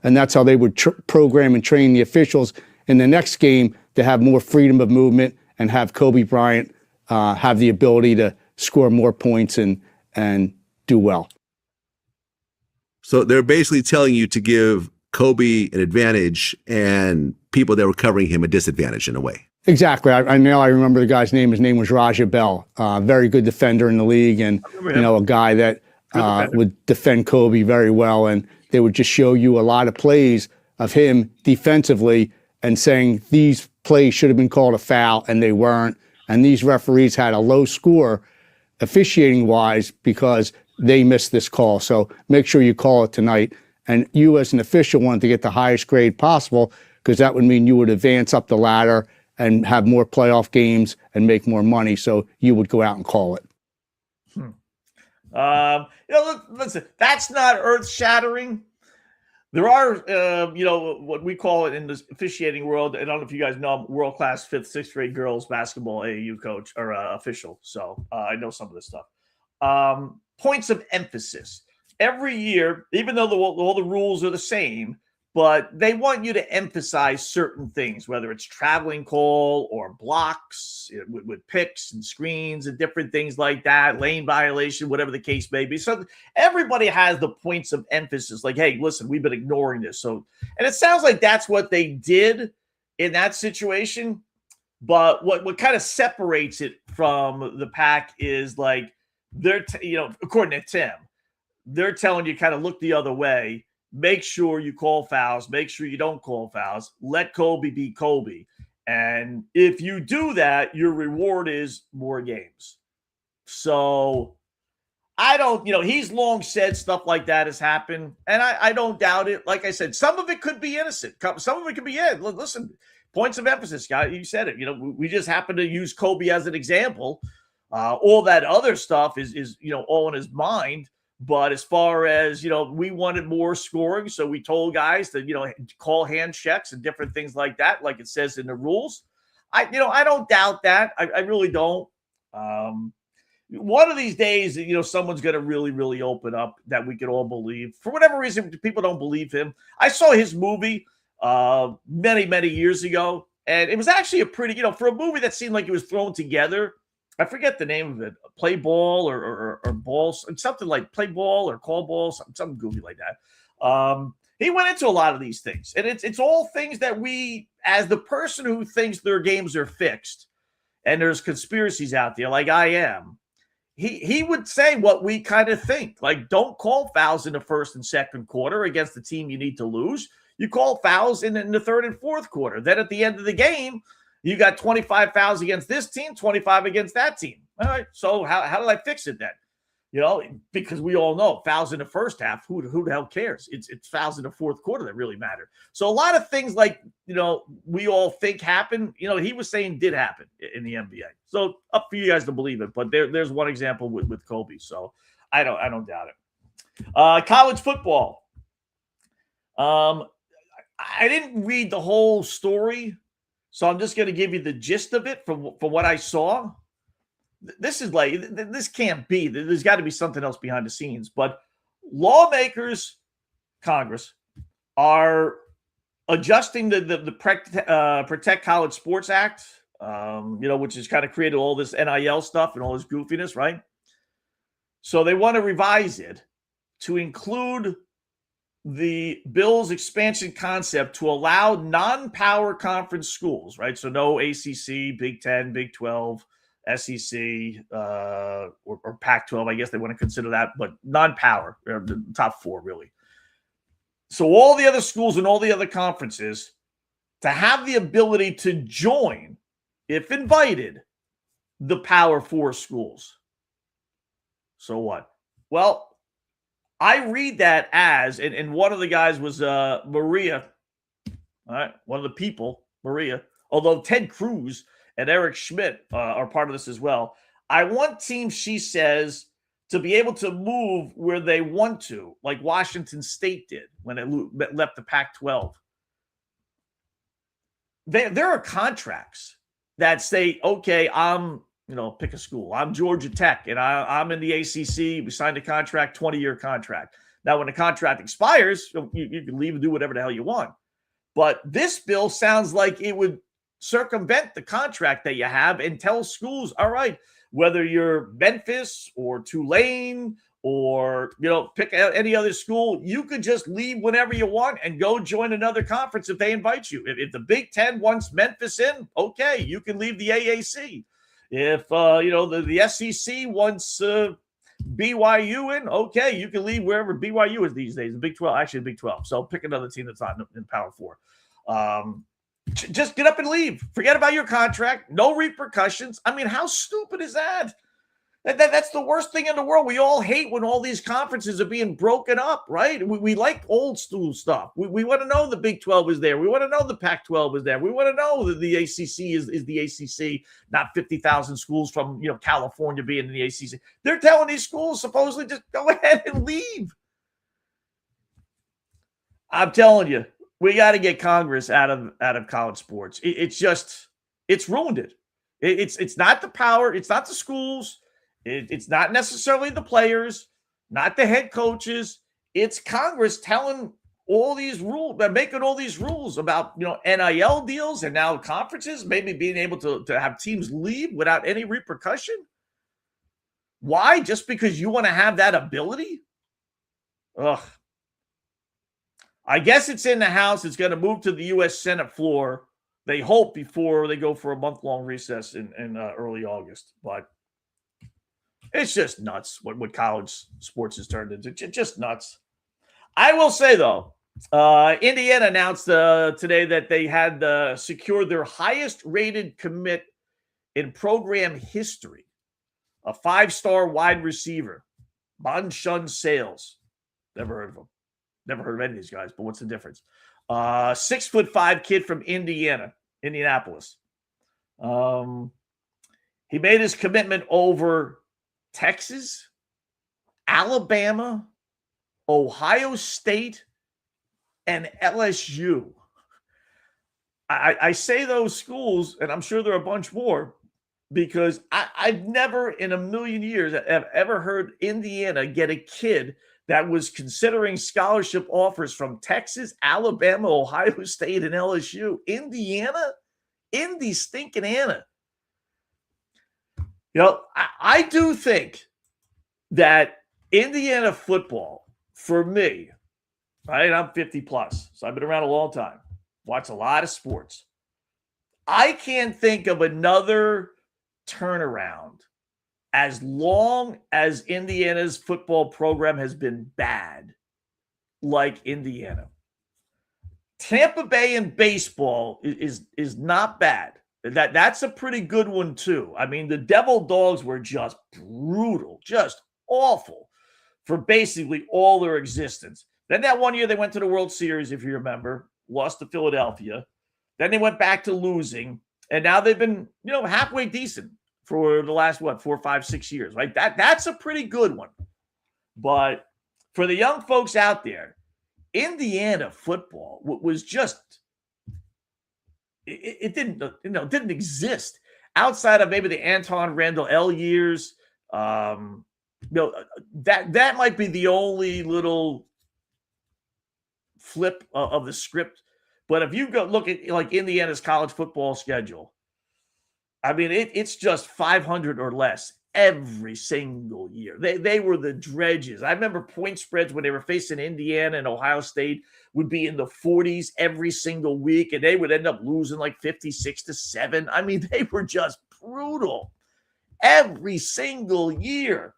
And that's how they would program and train the officials in the next game to have more freedom of movement and have Kobe Bryant have the ability to score more points and do well. So they're basically telling you to give Kobe an advantage and people that were covering him a disadvantage in a way. Exactly. I know. I remember the guy's name. His name was Raja Bell. Very good defender in the league, and a guy that would defend Kobe very well. And they would just show you a lot of plays of him defensively and saying these plays should have been called a foul, and they weren't. And these referees had a low score officiating-wise because they missed this call. So make sure you call it tonight. And you as an official wanted to get the highest grade possible because that would mean you would advance up the ladder and have more playoff games and make more money. So you would go out and call it. Listen, that's not earth-shattering. There are, what we call it in the officiating world. I don't know if you guys know, I'm world-class 5th, 6th grade girls basketball AAU coach or official. So I know some of this stuff. Points of emphasis. Every year, even though all the rules are the same, but they want you to emphasize certain things, whether it's traveling call or blocks with picks and screens and different things like that, lane violation, whatever the case may be. So everybody has the points of emphasis, like, hey, listen, we've been ignoring this. So, and it sounds like that's what they did in that situation. But what kind of separates it from the pack is like they're, according to Tim, they're telling you kind of look the other way. Make sure you call fouls. Make sure you don't call fouls. Let Kobe be Kobe. And if you do that, your reward is more games. So I don't, he's long said stuff like that has happened. And I don't doubt it. Like I said, some of it could be innocent. Some of it could be, listen, points of emphasis, guy. You said it. We just happen to use Kobe as an example. All that other stuff is all in his mind. But as far as, we wanted more scoring, so we told guys to, call hand checks and different things like that, like it says in the rules. I don't doubt that. I really don't. One of these days, someone's going to really, really open up that we could all believe. For whatever reason, people don't believe him. I saw his movie many, many years ago, and it was actually a pretty, for a movie that seemed like it was thrown together. I forget the name of it, play ball or balls, something like play ball or call ball, something goofy like that. He went into a lot of these things, and it's all things that we, as the person who thinks their games are fixed and there's conspiracies out there like I am, he would say what we kind of think. Like, don't call fouls in the first and second quarter against the team you need to lose. You call fouls in the third and fourth quarter. Then at the end of the game, you got 25 fouls against this team, 25 against that team. All right, so how did I fix it then? Because we all know fouls in the first half, who the hell cares? It's fouls in the fourth quarter that really matter. So a lot of things like, we all think happen, he was saying did happen in the NBA. So up for you guys to believe it. But there's one example with Kobe. So I don't doubt it. College football. I didn't read the whole story, so I'm just going to give you the gist of it from what I saw. This can't be. There's got to be something else behind the scenes. But lawmakers, Congress, are adjusting the Protect College Sports Act, which has kind of created all this NIL stuff and all this goofiness, right? So they want to revise it to include the bill's expansion concept to allow non-power conference schools, right? So no ACC, Big 10, Big 12, SEC, or Pac-12, I guess they want to consider that, but non-power, the top four, really. So all the other schools and all the other conferences to have the ability to join, if invited, the Power Four schools. So what? Well, I read that as, and one of the guys was Maria, all right, one of the people, Maria, although Ted Cruz and Eric Schmidt are part of this as well. I want teams, she says, to be able to move where they want to, like Washington State did when it left the Pac-12. There are contracts that say, okay, I'm, pick a school. I'm Georgia Tech, and I'm in the ACC. We signed a contract, 20-year contract. Now, when the contract expires, you can leave and do whatever the hell you want. But this bill sounds like it would circumvent the contract that you have and tell schools, all right, whether you're Memphis or Tulane or, pick any other school, you could just leave whenever you want and go join another conference if they invite you. If the Big Ten wants Memphis in, okay, you can leave the AAC. If, the SEC wants BYU in, okay, you can leave wherever BYU is these days, the Big 12, actually the Big 12. So pick another team that's not in Power 4. Just get up and leave. Forget about your contract. No repercussions. I mean, how stupid is that? That's the worst thing in the world. We all hate when all these conferences are being broken up, right? We like old school stuff. We want to know the Big 12 is there. We want to know the Pac-12 is there. We want to know that the ACC is the ACC, not 50,000 schools from California being in the ACC. They're telling these schools supposedly just go ahead and leave. I'm telling you, we got to get Congress out of college sports. It's ruined it. It's not the power. It's not the schools. It's not necessarily the players, not the head coaches. It's Congress telling all these rules, making all these rules about, NIL deals and now conferences, maybe being able to have teams leave without any repercussion. Why? Just because you want to have that ability? Ugh. I guess it's in the House. It's going to move to the U.S. Senate floor, they hope, before they go for a month-long recess in early August. But it's just nuts what college sports has turned into. Just nuts. I will say, though, Indiana announced today that they had secured their highest-rated commit in program history, a 5-star wide receiver, Bonshun Sales. Never heard of him. Never heard of any of these guys, but what's the difference? 6'5" kid from Indianapolis. He made his commitment over Texas, Alabama, Ohio State, and LSU. I say those schools, and I'm sure there are a bunch more, because I've never in a million years have ever heard Indiana get a kid that was considering scholarship offers from Texas, Alabama, Ohio State, and LSU. Indiana? Indy stinking Anna. I do think that Indiana football, for me, right? I'm 50 plus, so I've been around a long time. Watch a lot of sports. I can't think of another turnaround as long as Indiana's football program has been bad like Indiana. Tampa Bay in baseball is not bad. That's a pretty good one too. I mean, the Devil Dogs were just brutal, just awful for basically all their existence. Then that one year they went to the World Series, if you remember, lost to Philadelphia. Then they went back to losing, and now they've been, halfway decent for the last 4, 5, 6 years, right? That's a pretty good one. But for the young folks out there, Indiana football was just it didn't exist outside of maybe the Anton Randall L years. That might be the only little flip of the script. But if you go look at like Indiana's college football schedule, I mean, it's just 500 or less every single year. They were the dredges. I remember point spreads when they were facing Indiana and Ohio State would be in the 40s every single week, and they would end up losing like 56-7. I mean, they were just brutal every single year.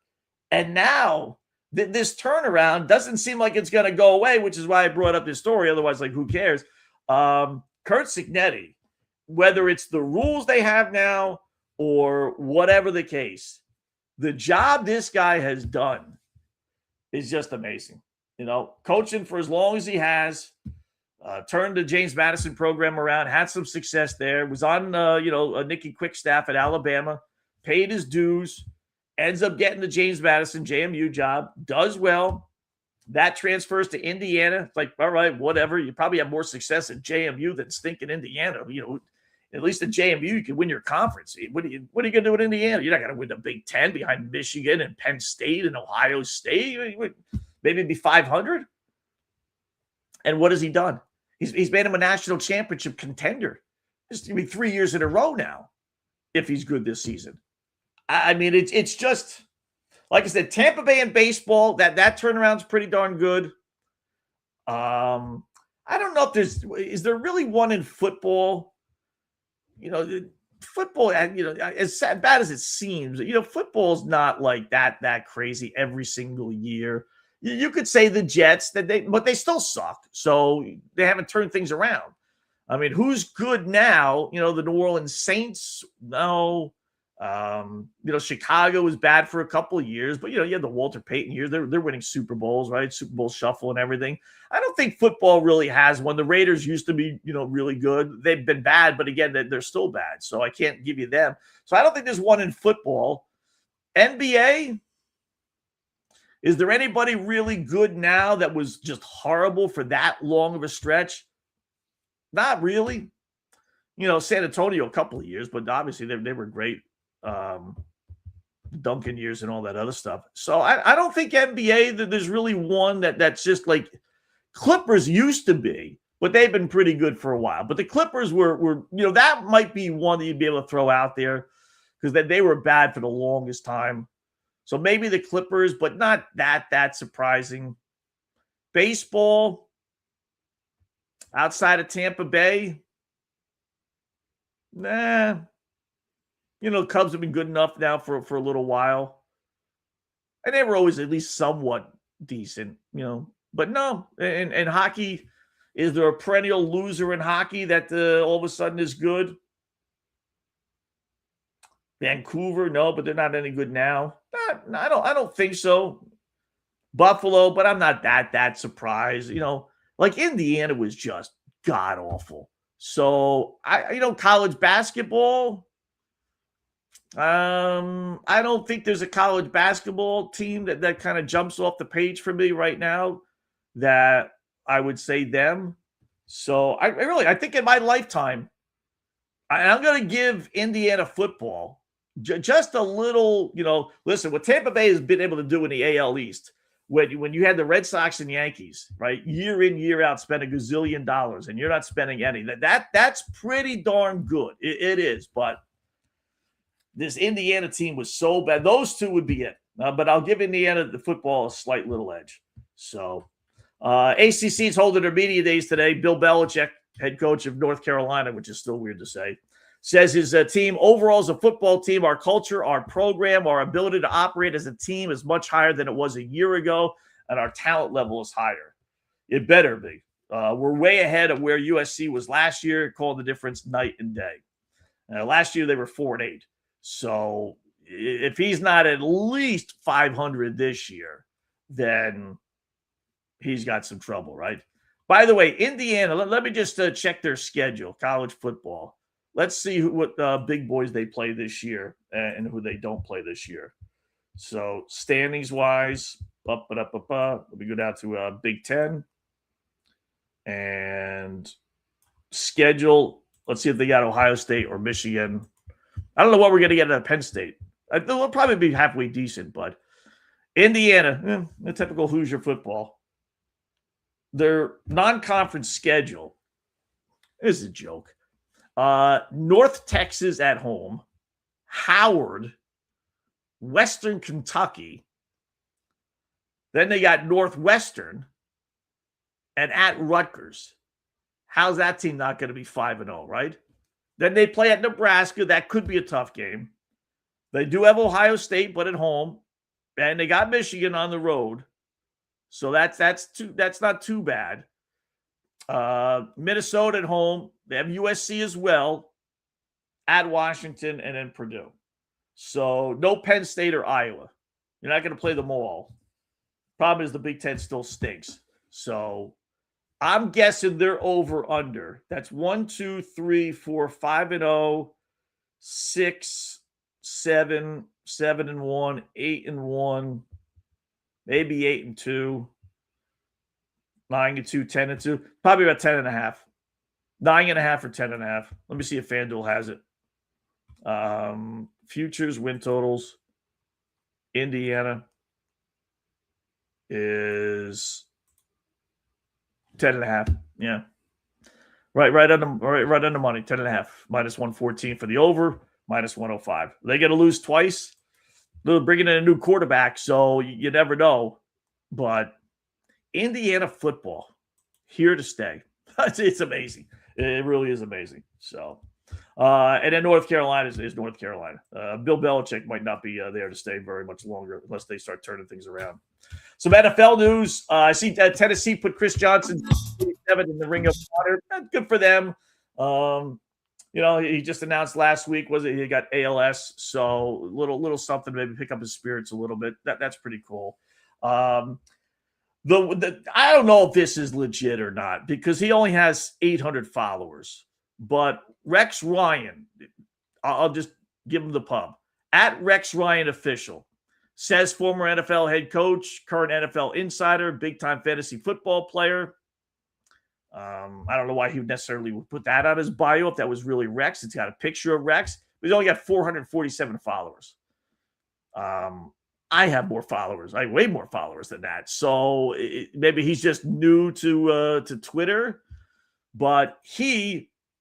And now this turnaround doesn't seem like it's going to go away, which is why I brought up this story. Otherwise, like, who cares? Curt Cignetti, whether it's the rules they have now or whatever the case, the job this guy has done is just amazing. Coaching for as long as he has, turned the James Madison program around, had some success there, was on, a Nicky Quick staff at Alabama, paid his dues, ends up getting the James Madison JMU job, does well. That transfers to Indiana. It's like, all right, whatever. You probably have more success at JMU than stinking Indiana. At least at JMU, you can win your conference. What are you going to do in Indiana? You're not going to win the Big Ten behind Michigan and Penn State and Ohio State. Maybe be 500. And what has he done? He's made him a national championship contender. It's going to be 3 years in a row now if he's good this season. I mean, it's just, like I said, Tampa Bay in baseball, that turnaround's pretty darn good. I don't know if is there really one in football? Football, as bad as it seems, football's not like that crazy every single year. You could say the Jets but they still suck. So they haven't turned things around. I mean, who's good now? The New Orleans Saints, no. Chicago was bad for a couple of years, but you had the Walter Payton years. They're winning Super Bowls, right? Super Bowl shuffle and everything. I don't think football really has one. The Raiders used to be, really good. They've been bad, but again, they're still bad. So I can't give you them. So I don't think there's one in football. NBA, is there anybody really good now that was just horrible for that long of a stretch? Not really. San Antonio a couple of years, but obviously they were great. Duncan years and all that other stuff. So I don't think NBA that there's really one that's just like Clippers used to be, but they've been pretty good for a while. But the Clippers were that might be one that you'd be able to throw out there because they were bad for the longest time. So maybe the Clippers, but not that surprising. Baseball outside of Tampa Bay, nah. Cubs have been good enough now for a little while. And they were always at least somewhat decent, But no, and hockey, is there a perennial loser in hockey that all of a sudden is good? Vancouver, no, but they're not any good now. I don't think so. Buffalo, but I'm not that surprised. Like Indiana was just god awful. So college basketball. I don't think there's a college basketball team that kind of jumps off the page for me right now that I would say them. So I think in my lifetime, I'm going to give Indiana football just a little, listen, what Tampa Bay has been able to do in the AL East, when you had the Red Sox and Yankees, right, year in, year out, spend $1 gazillion and you're not spending any, that's pretty darn good. It is, but this Indiana team was so bad. Those two would be it. But I'll give Indiana the football a slight little edge. So, ACC is holding their media days today. Bill Belichick, head coach of North Carolina, which is still weird to say, says his team overall as a football team, our culture, our program, our ability to operate as a team is much higher than it was a year ago, and our talent level is higher. It better be. We're way ahead of where USC was last year, called the difference night and day. Last year they were 4-8. So if he's not at least 500 this year, then he's got some trouble, right? By the way, Indiana, let me just check their schedule, college football. Let's see what big boys they play this year and who they don't play this year. So standings-wise, let me go down to Big Ten. And schedule, let's see if they got Ohio State or Michigan. I don't know what we're going to get at Penn State. They'll probably be halfway decent, but Indiana, the typical Hoosier football. Their non-conference schedule is a joke. North Texas at home, Howard, Western Kentucky. Then they got Northwestern and at Rutgers. How's that team not going to be 5-0, right? Then they play at Nebraska. That could be a tough game. They do have Ohio State, but at home. And they got Michigan on the road. So that's not too bad. Minnesota at home. They have USC as well. At Washington and then Purdue. So no Penn State or Iowa. You're not going to play them all. Problem is the Big Ten still stinks. So I'm guessing they're over under. That's 1, 2, 3, 4, 5-0, 6, 7, 7-1, 8-1, maybe 8-2, 9-2, 10-2, probably about 10.5, 9.5 or 10.5. Let me see if FanDuel has it. Futures win totals. Indiana is 10.5. Yeah. Right on the money. 10.5. Minus 114 for the over. Minus 105. They got to lose twice. They're bringing in a new quarterback, so you never know. But Indiana football, here to stay. It's amazing. It really is amazing. So, and then North Carolina is North Carolina. Bill Belichick might not be there to stay very much longer unless they start turning things around. Some NFL news. I see Tennessee put Chris Johnson 47 in the Ring of Honor. Good for them. He just announced last week he got ALS, so little something to maybe pick up his spirits a little bit. That's pretty cool. I don't know if this is legit or not because he only has 800 followers. But Rex Ryan, I'll just give him the pub. At Rex Ryan Official, says former NFL head coach, current NFL insider, big-time fantasy football player. I don't know why he would necessarily put that on his bio if that was really Rex. It's got a picture of Rex. But he's only got 447 followers. I have more followers. I have way more followers than that. So maybe he's just new to Twitter. But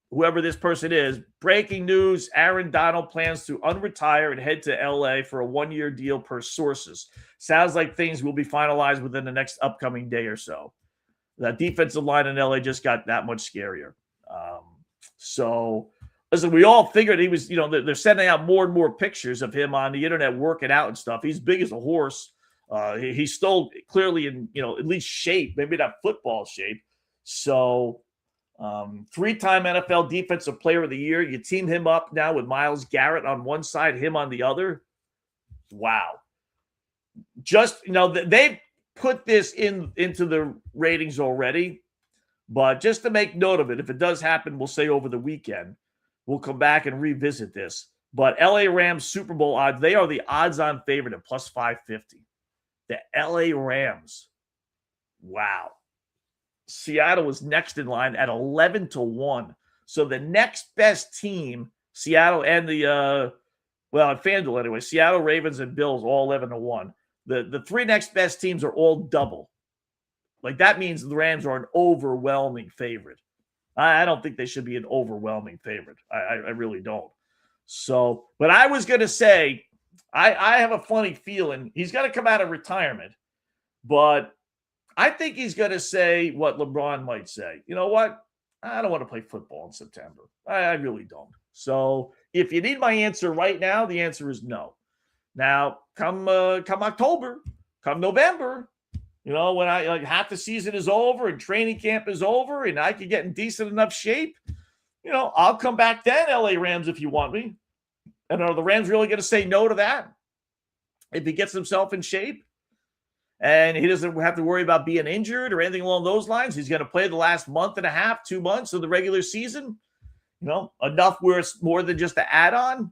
whoever this person is, breaking news, Aaron Donald plans to unretire and head to L.A. for a 1-year deal per sources. Sounds like things will be finalized within the next upcoming day or so. That defensive line in L.A. just got that much scarier. So, listen, we all figured he was, they're sending out more and more pictures of him on the internet working out and stuff. He's big as a horse. He's still clearly in, at least shape, maybe not football shape. So, 3-time NFL Defensive Player of the Year. You team him up now with Myles Garrett on one side, him on the other. Wow. Just, they put this into the ratings already, but just to make note of it, if it does happen, we'll say over the weekend, we'll come back and revisit this. But LA Rams Super Bowl odds, they are the odds-on favorite at plus 550. The LA Rams. Wow. Seattle was next in line at 11-1. So the next best team, Seattle and at FanDuel anyway, Seattle, Ravens, and Bills, all 11-1. The 3 next best teams are all double. Like that means the Rams are an overwhelming favorite. I don't think they should be an overwhelming favorite. I really don't. So, but I was going to say, I have a funny feeling he's going to come out of retirement, but I think he's going to say what LeBron might say. You know what? I don't want to play football in September. I really don't. So if you need my answer right now, the answer is no. Now, come October, come November, when half the season is over and training camp is over and I can get in decent enough shape, I'll come back then, LA Rams, if you want me. And are the Rams really going to say no to that? If he gets himself in shape and he doesn't have to worry about being injured or anything along those lines, he's going to play the last month and a half, 2 months of the regular season, enough where it's more than just an add-on.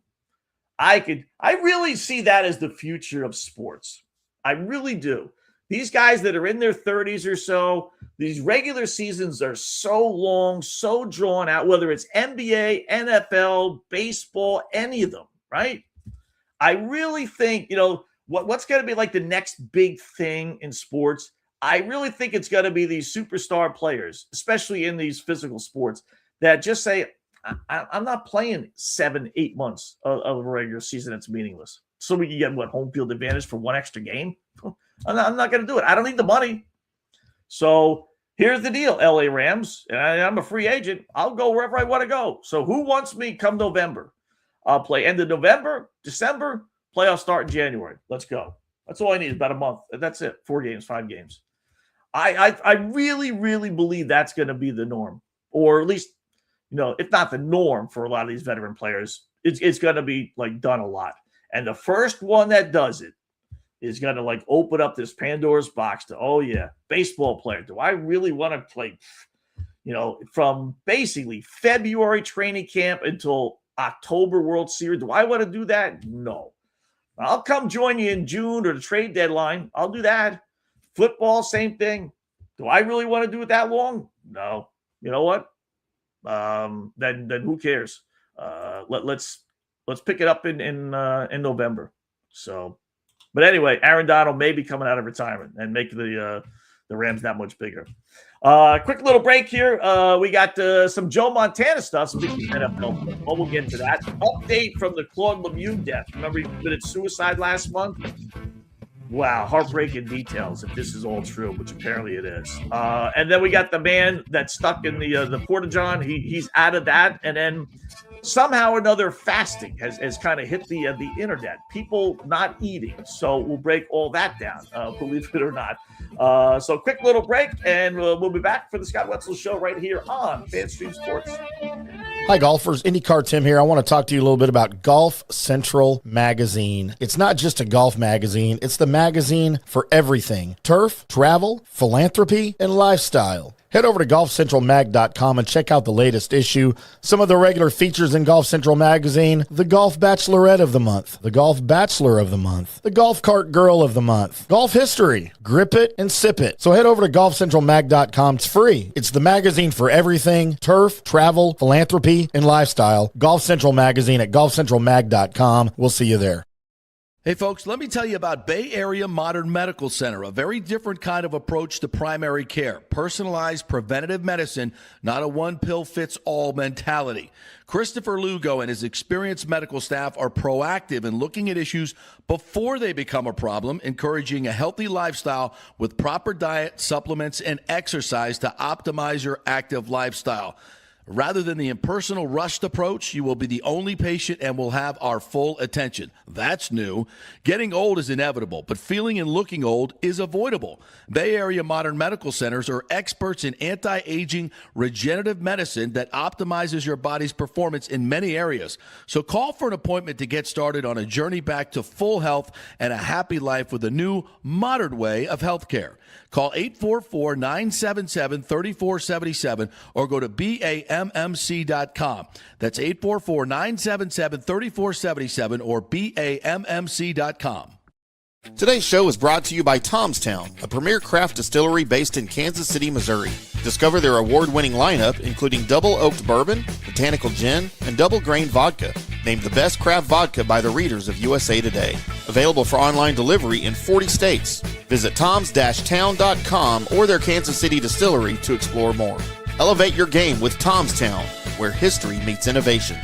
I really see that as the future of sports. I really do. These guys that are in their 30s or so, these regular seasons are so long, so drawn out, whether it's NBA, NFL, baseball, any of them, right? I really think, what's going to be like the next big thing in sports? I really think it's going to be these superstar players, especially in these physical sports, that just say, I'm not playing 7-8 months of a regular season that's meaningless. So we can get home field advantage for one extra game. I'm not going to do it. I don't need the money. So here's the deal, LA Rams, and I'm a free agent. I'll go wherever I want to go. So who wants me come November? I'll play end of November, December, playoffs start in January. Let's go. That's all I need, about a month. That's it. 4 games, 5 games. I really, really believe that's going to be the norm, or at least, if not the norm for a lot of these veteran players, it's going to be done a lot. And the first one that does it is going to open up this Pandora's box to, oh yeah, baseball player. Do I really want to play, from basically February training camp until October World Series? Do I want to do that? No. I'll come join you in June or the trade deadline. I'll do that. Football, same thing. Do I really want to do it that long? No. You know what? Then who cares? Let's pick it up in November. So, but anyway, Aaron Donald may be coming out of retirement and make the Rams that much bigger. Quick little break here. We got some Joe Montana stuff. Speaking of NFL, we'll get into that. Update from the Claude Lemieux death. Remember he committed suicide last month? Wow, heartbreaking details if this is all true, which apparently it is. And then we got the man that's stuck in the Porta-John. He's out of that. And then somehow or another fasting has kind of hit the internet. People not eating. So we'll break all that down, believe it or not. So quick little break, and we'll be back for the Scott Wetzel Show right here on FanStream Sports. Hi, golfers. IndyCar Tim here. I want to talk to you a little bit about Golf Central Magazine. It's not just a golf magazine. It's the magazine for everything: turf, travel, philanthropy, and lifestyle. Head over to golfcentralmag.com and check out the latest issue. Some of the regular features in Golf Central Magazine: the Golf Bachelorette of the Month, the Golf Bachelor of the Month, the Golf Cart Girl of the Month, Golf History, Grip It and Sip It. So head over to golfcentralmag.com. It's free. It's the magazine for everything: turf, travel, philanthropy, and lifestyle. Golf Central Magazine at golfcentralmag.com. We'll see you there. Hey, folks, let me tell you about Bay Area Modern Medical Center, a very different kind of approach to primary care. Personalized preventative medicine, not a one-pill-fits-all mentality. Christopher Lugo and his experienced medical staff are proactive in looking at issues before they become a problem, encouraging a healthy lifestyle with proper diet, supplements, and exercise to optimize your active lifestyle. Rather than the impersonal, rushed approach, you will be the only patient and will have our full attention. That's new. Getting old is inevitable, but feeling and looking old is avoidable. Bay Area Modern Medical Centers are experts in anti-aging regenerative medicine that optimizes your body's performance in many areas. So call for an appointment to get started on a journey back to full health and a happy life with a new, modern way of healthcare. Call 844-977-3477 or go to BAMMC.com. That's 844-977-3477 or BAMMC.com. Today's show is brought to you by Tomstown, a premier craft distillery based in Kansas City, Missouri. Discover their award-winning lineup, including double oaked bourbon, botanical gin, and double grain vodka, named the best craft vodka by the readers of USA Today. Available for online delivery in 40 states. Visit toms-town.com or their Kansas City distillery to explore more. Elevate your game with Tomstown, where history meets innovation.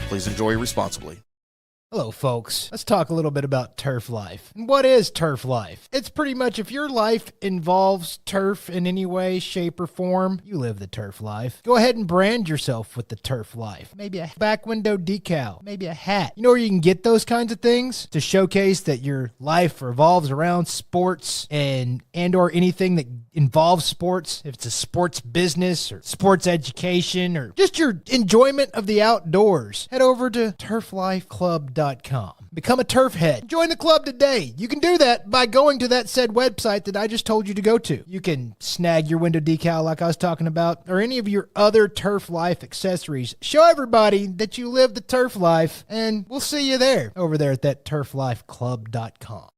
Please enjoy responsibly. Hello, folks. Let's talk a little bit about turf life. And what is turf life? It's pretty much if your life involves turf in any way, shape, or form, you live the turf life. Go ahead and brand yourself with the turf life. Maybe a back window decal, maybe a hat. You know where you can get those kinds of things to showcase that your life revolves around sports and or anything that involves sports. If it's a sports business or sports education or just your enjoyment of the outdoors, head over to turflifeclub.com. Become a turf head. Join the club today. You can do that by going to that said website that I just told you to go to. You can snag your window decal like I was talking about, or any of your other turf life accessories. Show everybody that you live the turf life, and we'll see you there over there at that turflifeclub.com.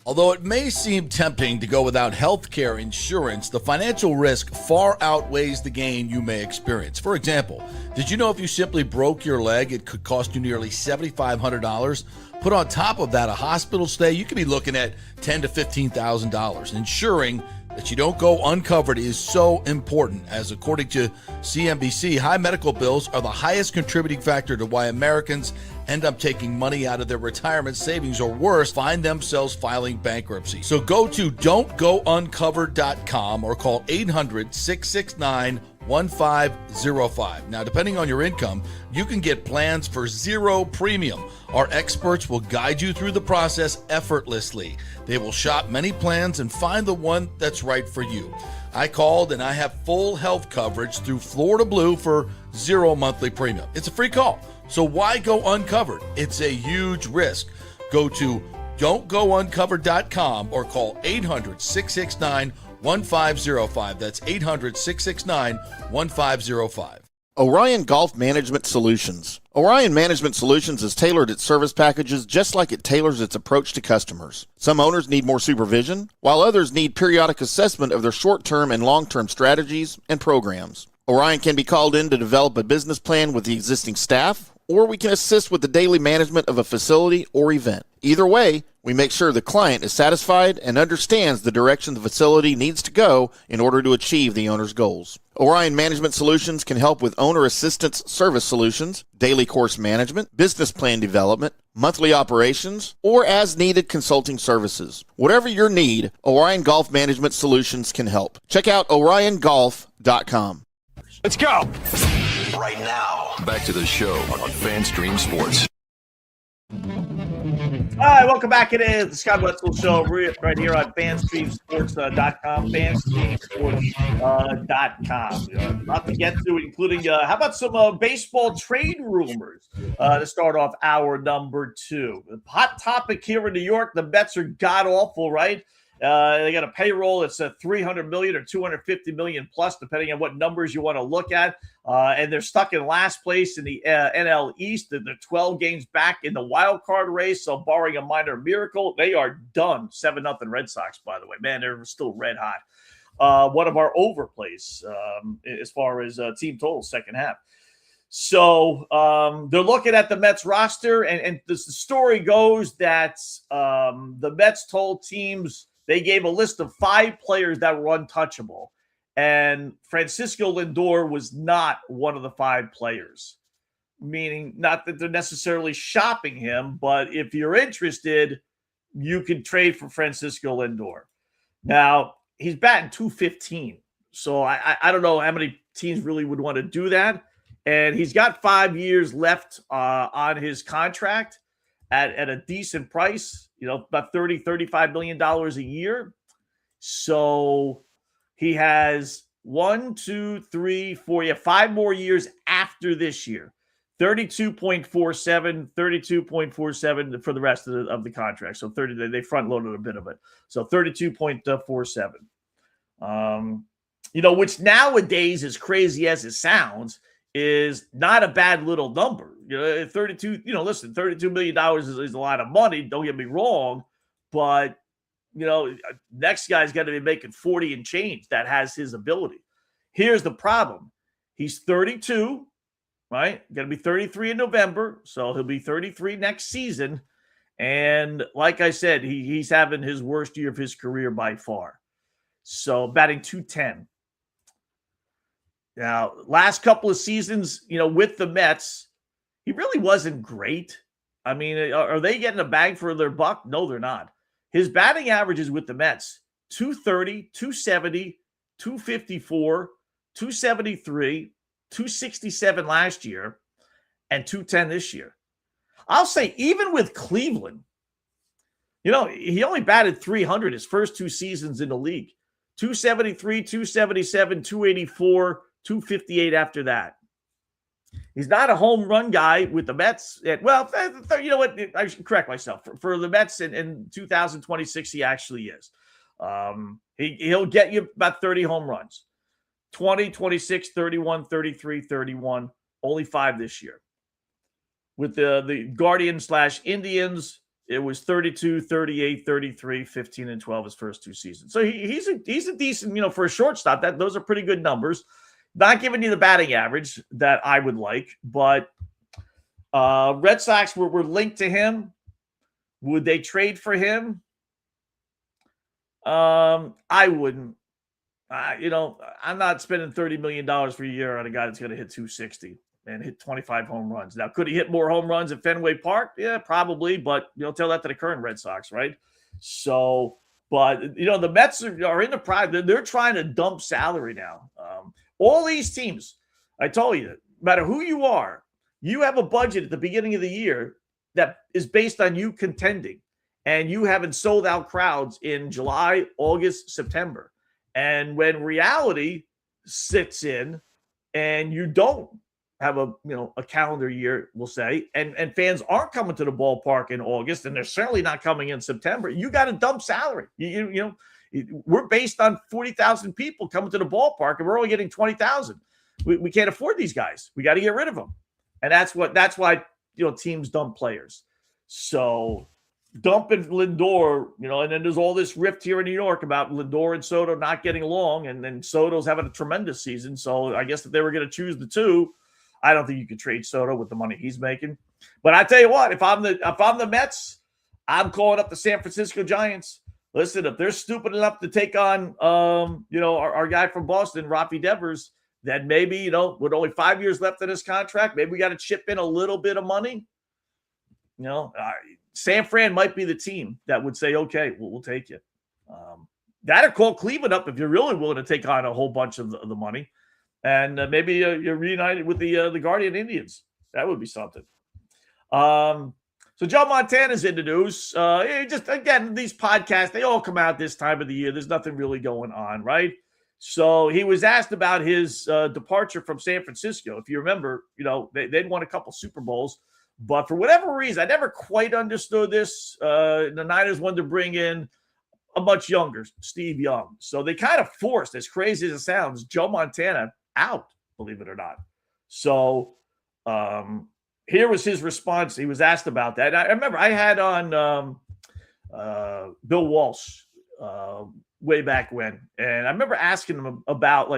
Although it may seem tempting to go without health care insurance, the financial risk far outweighs the gain you may experience. For example, did you know if you simply broke your leg, it could cost you nearly $7,500? Put on top of that a hospital stay, you could be looking at $10,000 to $15,000. Ensuring that you don't go uncovered is so important, as according to CNBC, high medical bills are the highest contributing factor to why Americans end up taking money out of their retirement savings, or worse, find themselves filing bankruptcy. So go to don'tgouncovered.com or call 800-669-1505. Now, depending on your income, you can get plans for zero premium. Our experts will guide you through the process effortlessly. They will shop many plans and find the one that's right for you. I called and I have full health coverage through Florida Blue for zero monthly premium. It's a free call. So why go uncovered? It's a huge risk. Go to don'tgouncovered.com or call 800-669-1505. That's 800-669-1505. Orion Golf Management Solutions. Orion Management Solutions has tailored its service packages just like it tailors its approach to customers. Some owners need more supervision, while others need periodic assessment of their short-term and long-term strategies and programs. Orion can be called in to develop a business plan with the existing staff, or we can assist with the daily management of a facility or event. Either way, we make sure the client is satisfied and understands the direction the facility needs to go in order to achieve the owner's goals. Orion Management Solutions can help with owner assistance service solutions, daily course management, business plan development, monthly operations, or as-needed consulting services. Whatever your need, Orion Golf Management Solutions can help. Check out oriongolf.com. Let's go. Right now, back to the show on FanStream Sports. All right, welcome back. It is the Scott Wetzel Show right here on FanStreamSports.com, FanStreamSports.com. A lot to get to, including how about some baseball trade rumors to start off hour number 2. The hot topic here in New York, the Mets are god-awful, right? They got a payroll that's $300 million or $250 million plus, depending on what numbers you want to look at. And they're stuck in last place in the NL East. They're 12 games back in the wild card race. So, barring a minor miracle, they are done. 7-0 Red Sox, by the way. Man, they're still red hot. One of our overplays as far as team total second half. So they're looking at the Mets roster, and the story goes that the Mets told teams they gave a list of 5 players that were untouchable, and Francisco Lindor was not one of the 5 players, meaning not that they're necessarily shopping him, but if you're interested, you can trade for Francisco Lindor. Now, he's batting .215, so I don't know how many teams really would want to do that, and he's got 5 years left on his contract at a decent price, about $35 million a year. So he has 5 more years after this year. 32.47 for the rest of the contract. So 30, they front loaded a bit of it. So 32.47. Which nowadays, as crazy as it sounds, is not a bad little number. $32 million is a lot of money. Don't get me wrong, but next guy's got to be making 40 and change that has his ability. Here's the problem. He's 32, right? Going to be 33 in November, so he'll be 33 next season. And like I said, he's having his worst year of his career by far. So batting .210. Now, last couple of seasons, with the Mets, he really wasn't great. I mean, are they getting a bang for their buck? No, they're not. His batting averages with the Mets, 230, 270, 254, 273, 267 last year, and 210 this year. I'll say even with Cleveland, he only batted 300 his first two seasons in the league. 273, 277, 284, 258 after that. He's not a home run guy with the Mets. Well, you know what? I should correct myself. For the Mets in 2026, he actually is. He'll get you about 30 home runs. 20, 26, 31, 33, 31. Only 5 this year. With the Guardians/Indians, it was 32, 38, 33, 15, and 12 his first two seasons. So he's a decent, for a shortstop, those are pretty good numbers. Not giving you the batting average that I would like, but Red Sox were linked to him. Would they trade for him? I wouldn't. I'm not spending $30 million for a year on a guy that's going to hit 260 and hit 25 home runs. Now, could he hit more home runs at Fenway Park? Yeah, probably, but tell that to the current Red Sox, right? So, but, the Mets are in the prime. They're trying to dump salary now. All these teams, I told you, no matter who you are, you have a budget at the beginning of the year that is based on you contending, and you haven't sold out crowds in July, August, September. And when reality sits in and you don't have a calendar year, we'll say, and fans aren't coming to the ballpark in August, and they're certainly not coming in September, you got to dump salary. We're based on 40,000 people coming to the ballpark, and we're only getting 20,000. We can't afford these guys. We got to get rid of them, and that's why teams dump players. So dumping Lindor, and then there's all this rift here in New York about Lindor and Soto not getting along, and then Soto's having a tremendous season. So I guess if they were going to choose the two, I don't think you could trade Soto with the money he's making. But I tell you what, if I'm the Mets, I'm calling up the San Francisco Giants. Listen, if they're stupid enough to take on, our guy from Boston, Rafi Devers, then maybe, with only 5 years left in his contract, maybe we got to chip in a little bit of money. San Fran might be the team that would say, okay, we'll take you. That or call Cleveland up if you're really willing to take on a whole bunch of the money. And maybe you're reunited with the Guardian Indians. That would be something. So Joe Montana's in the news. Just, again, these podcasts, they all come out this time of the year. There's nothing really going on, right? So he was asked about his departure from San Francisco. If you remember, they'd won a couple Super Bowls. But for whatever reason, I never quite understood this. The Niners wanted to bring in a much younger Steve Young. So they kind of forced, as crazy as it sounds, Joe Montana out, believe it or not. So here was his response. He was asked about that. I remember I had on Bill Walsh way back when. And I remember asking him about,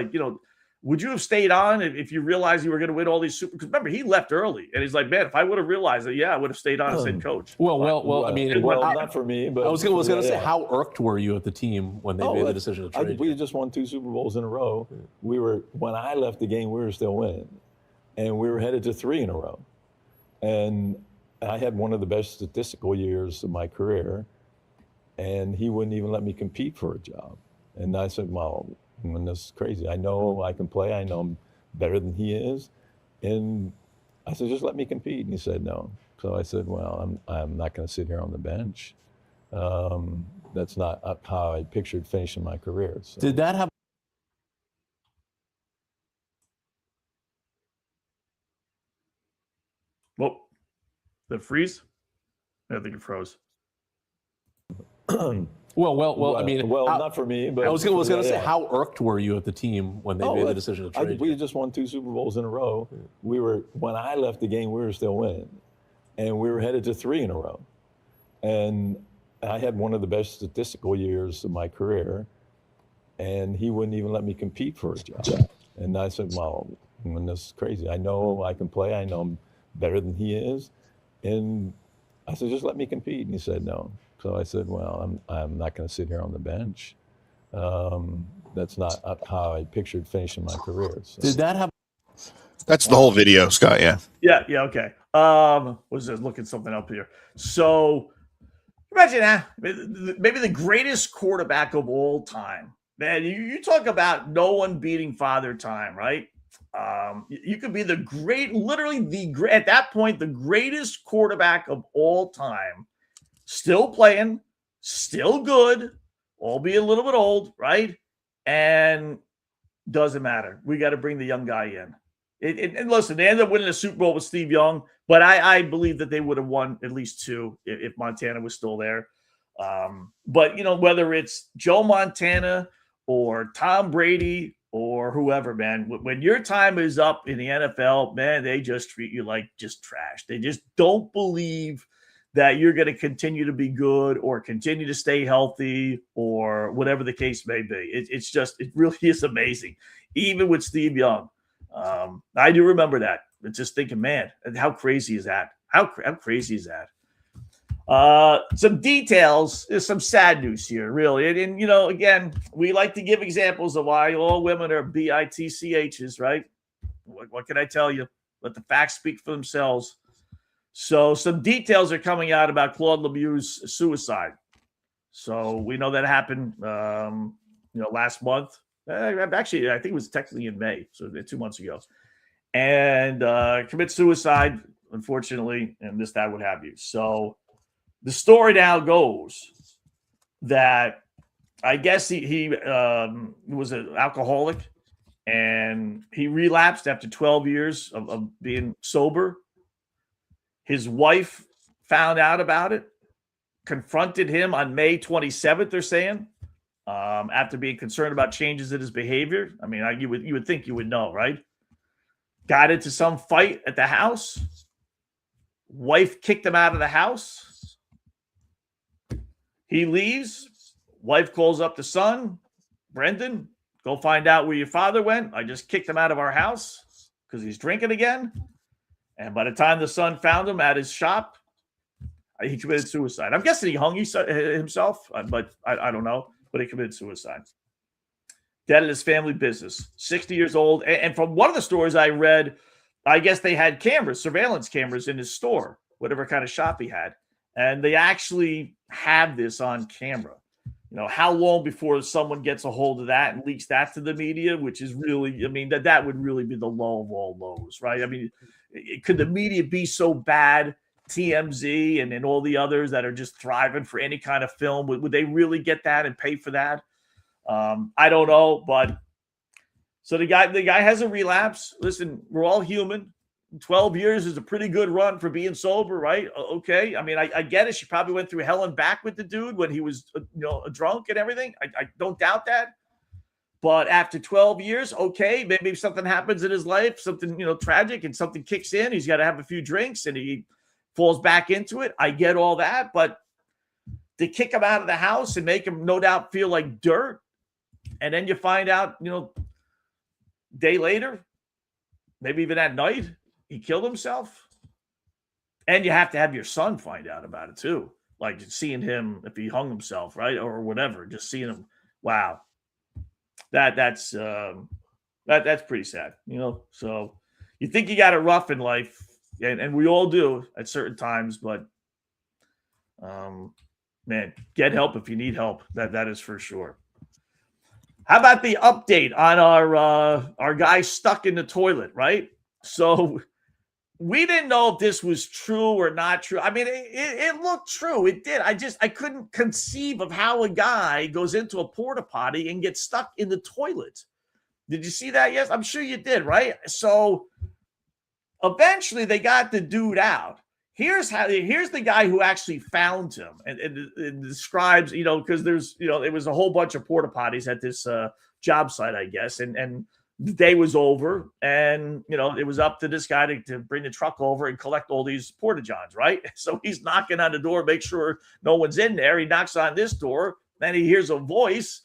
would you have stayed on if you realized you were going to win all these Super? Because remember, he left early. And he's like, man, if I would have realized it, I would have stayed on as head coach. Not for me. But I was going to say, how irked were you at the team when they made the decision to trade? We just won 2 Super Bowls in a row. When I left the game, we were still winning. And we were headed to 3 in a row. And I had one of the best statistical years of my career. And he wouldn't even let me compete for a job. And I said, well, this is crazy. I know I can play. I know I'm better than he is. And I said, just let me compete. And he said, no. So I said, well, I'm not going to sit here on the bench. That's not how I pictured finishing my career. So. Did that have? Well, the freeze? I think it froze. Not for me. But I was going to say, how irked were you at the team when they made the decision to trade? We just won 2 Super Bowls in a row. When I left the game, we were still winning, and we were headed to 3 in a row. And I had one of the best statistical years of my career, and he wouldn't even let me compete for a job. And I said, well, this is crazy. I know I can play. I know I'm better than he is, and I said, just let me compete. And he said, no. So I said, well, I'm not going to sit here on the bench. That's not how I pictured finishing my career. So. Did that have? That's the whole video, Scott. Yeah. Yeah. Okay. Was just looking something up here. So imagine that. Maybe the greatest quarterback of all time. Man, you talk about no one beating Father Time, right? You could be literally at that point, the greatest quarterback of all time, still playing, still good, albeit a little bit old, right? And doesn't matter. We got to bring the young guy in. And listen, they ended up winning the Super Bowl with Steve Young, but I believe that they would have won at least 2 if Montana was still there. But, whether it's Joe Montana or Tom Brady or whoever, man, when your time is up in the NFL, man, they just treat you like just trash. They just don't believe that you're going to continue to be good or continue to stay healthy or whatever the case may be. It really is amazing. Even with Steve Young. I do remember that. But just thinking, man, how crazy is that? How crazy is that? Some details. There's some sad news here, really. And again, we like to give examples of why all women are bitchs, right? What can I tell you? Let the facts speak for themselves. So some details are coming out about Claude Lemieux's suicide. So we know that happened, last month. Actually, I think it was technically in May, so 2 months ago. And commit suicide, unfortunately, and that, what have you. So the story now goes that I guess he was an alcoholic, and he relapsed after 12 years of being sober. His wife found out about it, confronted him on May 27th, they're saying, after being concerned about changes in his behavior. I mean, you would think you would know, right? Got into some fight at the house. Wife kicked him out of the house. He leaves. Wife calls up the son, Brendan, go find out where your father went. I just kicked him out of our house because he's drinking again. And by the time the son found him at his shop, he committed suicide. I'm guessing he hung himself, but I don't know. But he committed suicide. Dead at his family business. 60 years old. And from one of the stories I read, I guess they had surveillance cameras in his store, whatever kind of shop he had. And they actually have this on camera. How long before someone gets a hold of that and leaks that to the media, which is really, that would really be the low of all lows, right? I mean, could the media be so bad, TMZ and all the others that are just thriving for any kind of film? Would they really get that and pay for that? I don't know, but so the guy has a relapse. Listen, we're all human. 12 years is a pretty good run for being sober, right? Okay. I mean, I get it. She probably went through hell and back with the dude when he was, drunk and everything. I don't doubt that. But after 12 years, okay, maybe something happens in his life, something, tragic, and something kicks in. He's got to have a few drinks and he falls back into it. I get all that. But to kick him out of the house and make him no doubt feel like dirt, and then you find out, day later, maybe even at night, he killed himself. And you have to have your son find out about it too. Like seeing him, if he hung himself, right? Or whatever, just seeing him. Wow. That's pretty sad, So you think you got it rough in life, and we all do at certain times, but man, get help if you need help. That is for sure. How about the update on our guy stuck in the toilet, right? So we didn't know if this was true or not true. I mean, it looked true. It did. I couldn't conceive of how a guy goes into a porta potty and gets stuck in the toilet. Did you see that? Yes, I'm sure you did, right? So eventually they got the dude out. Here's the guy who actually found him and it describes, because there's, it was a whole bunch of porta potties at this job site, I guess. And the day was over and, it was up to this guy to bring the truck over and collect all these porta johns, right? So he's knocking on the door, make sure no one's in there. He knocks on this door. Then he hears a voice,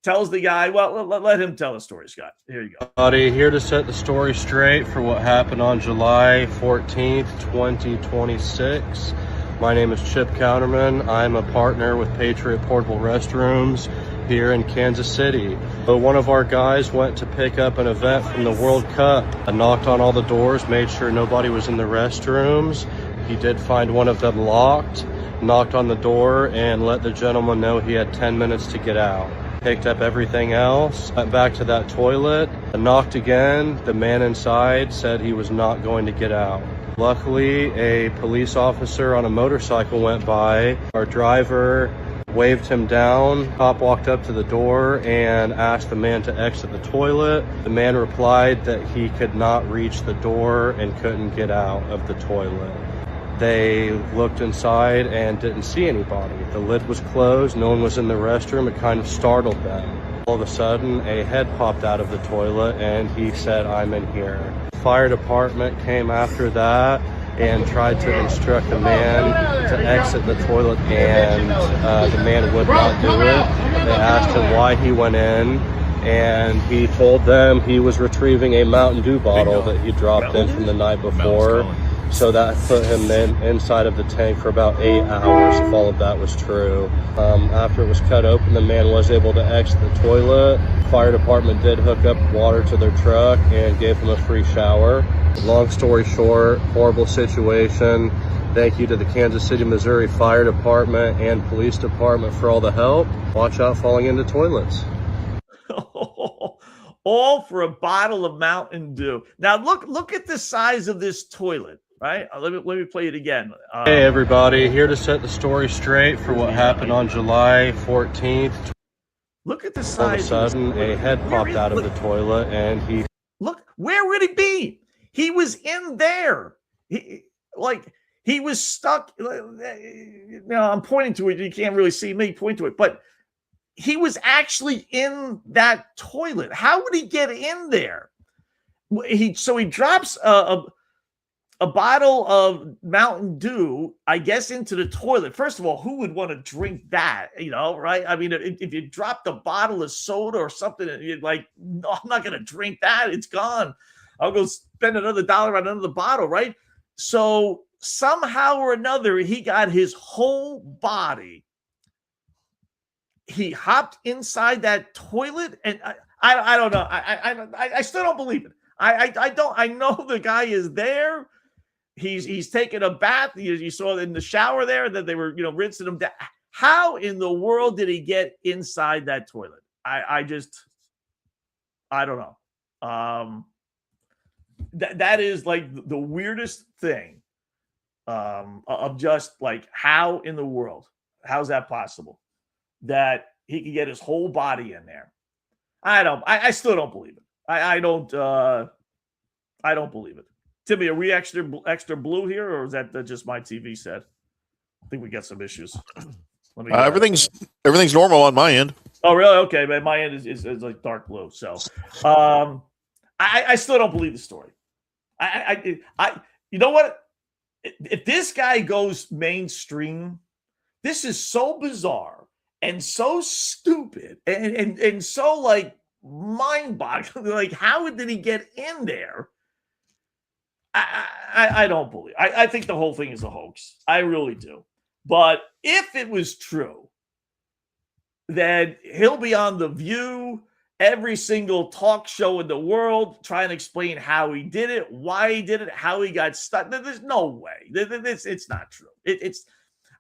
tells the guy, well, let him tell the story, Scott. Here you go. Buddy, here to set the story straight for what happened on July 14th, 2026. My name is Chip Counterman. I'm a partner with Patriot Portable Restrooms here in Kansas City. So one of our guys went to pick up an event from the World Cup. I knocked on all the doors, made sure nobody was in the restrooms. He did find one of them locked, knocked on the door, and let the gentleman know he had 10 minutes to get out. Picked up everything else, went back to that toilet, knocked again. The man inside said he was not going to get out. Luckily, a police officer on a motorcycle went by. Our driver waved him down. Cop walked up to the door and asked the man to exit the toilet. The man replied that he could not reach the door and couldn't get out of the toilet. They looked inside and didn't see anybody. The lid was closed, no one was in the restroom. It kind of startled them. All of a sudden, a head popped out of the toilet and he said, "I'm in here." Fire department came after that and tried to instruct the man to exit the toilet, and the man would not do it. They asked him why he went in, and he told them he was retrieving a Mountain Dew bottle that he dropped in from the night before. So that put him inside of the tank for about 8 hours, if all of that was true. After it was cut open, the man was able to exit the toilet. Fire department did hook up water to their truck and gave him a free shower. Long story short, horrible situation. Thank you to the Kansas City, Missouri Fire Department and Police Department for all the help. Watch out falling into toilets. All for a bottle of Mountain Dew. Now look at the size of this toilet. Right? Let me play it again. Hey, everybody. Here to set the story straight for what happened on July 14th. Look at the size. All of a sudden, a head popped out of the toilet, and he... Look, where would he be? He was in there. He was stuck. I'm pointing to it. You can't really see me point to it. But he was actually in that toilet. How would he get in there? He drops a bottle of Mountain Dew, I guess, into the toilet. First of all, who would want to drink that? Right? I mean, if you dropped a bottle of soda or something, and you're like, no, I'm not going to drink that. It's gone. I'll go spend another $1 on another bottle, right? So somehow or another, he got his whole body. He hopped inside that toilet, and I don't know. I still don't believe it. I don't. I know the guy is there. He's taking a bath. You saw in the shower there that they were, rinsing him down. How in the world did he get inside that toilet? I don't know. That is like the weirdest thing. Of just like, how in the world? How's that possible? That he could get his whole body in there. I still don't believe it. I don't believe it. Timmy, are we extra blue here, or is that just my TV set? I think we got some issues. Everything's normal on my end. Oh, really? Okay, man. My end is like dark blue. So, I still don't believe the story. You know what? If this guy goes mainstream, this is so bizarre and so stupid and so like mind-boggling. Like, how did he get in there? I don't believe. I think the whole thing is a hoax. I really do. But if it was true, then he'll be on The View, every single talk show in the world, trying to explain how he did it, why he did it, how he got stuck. There's no way. It's not true.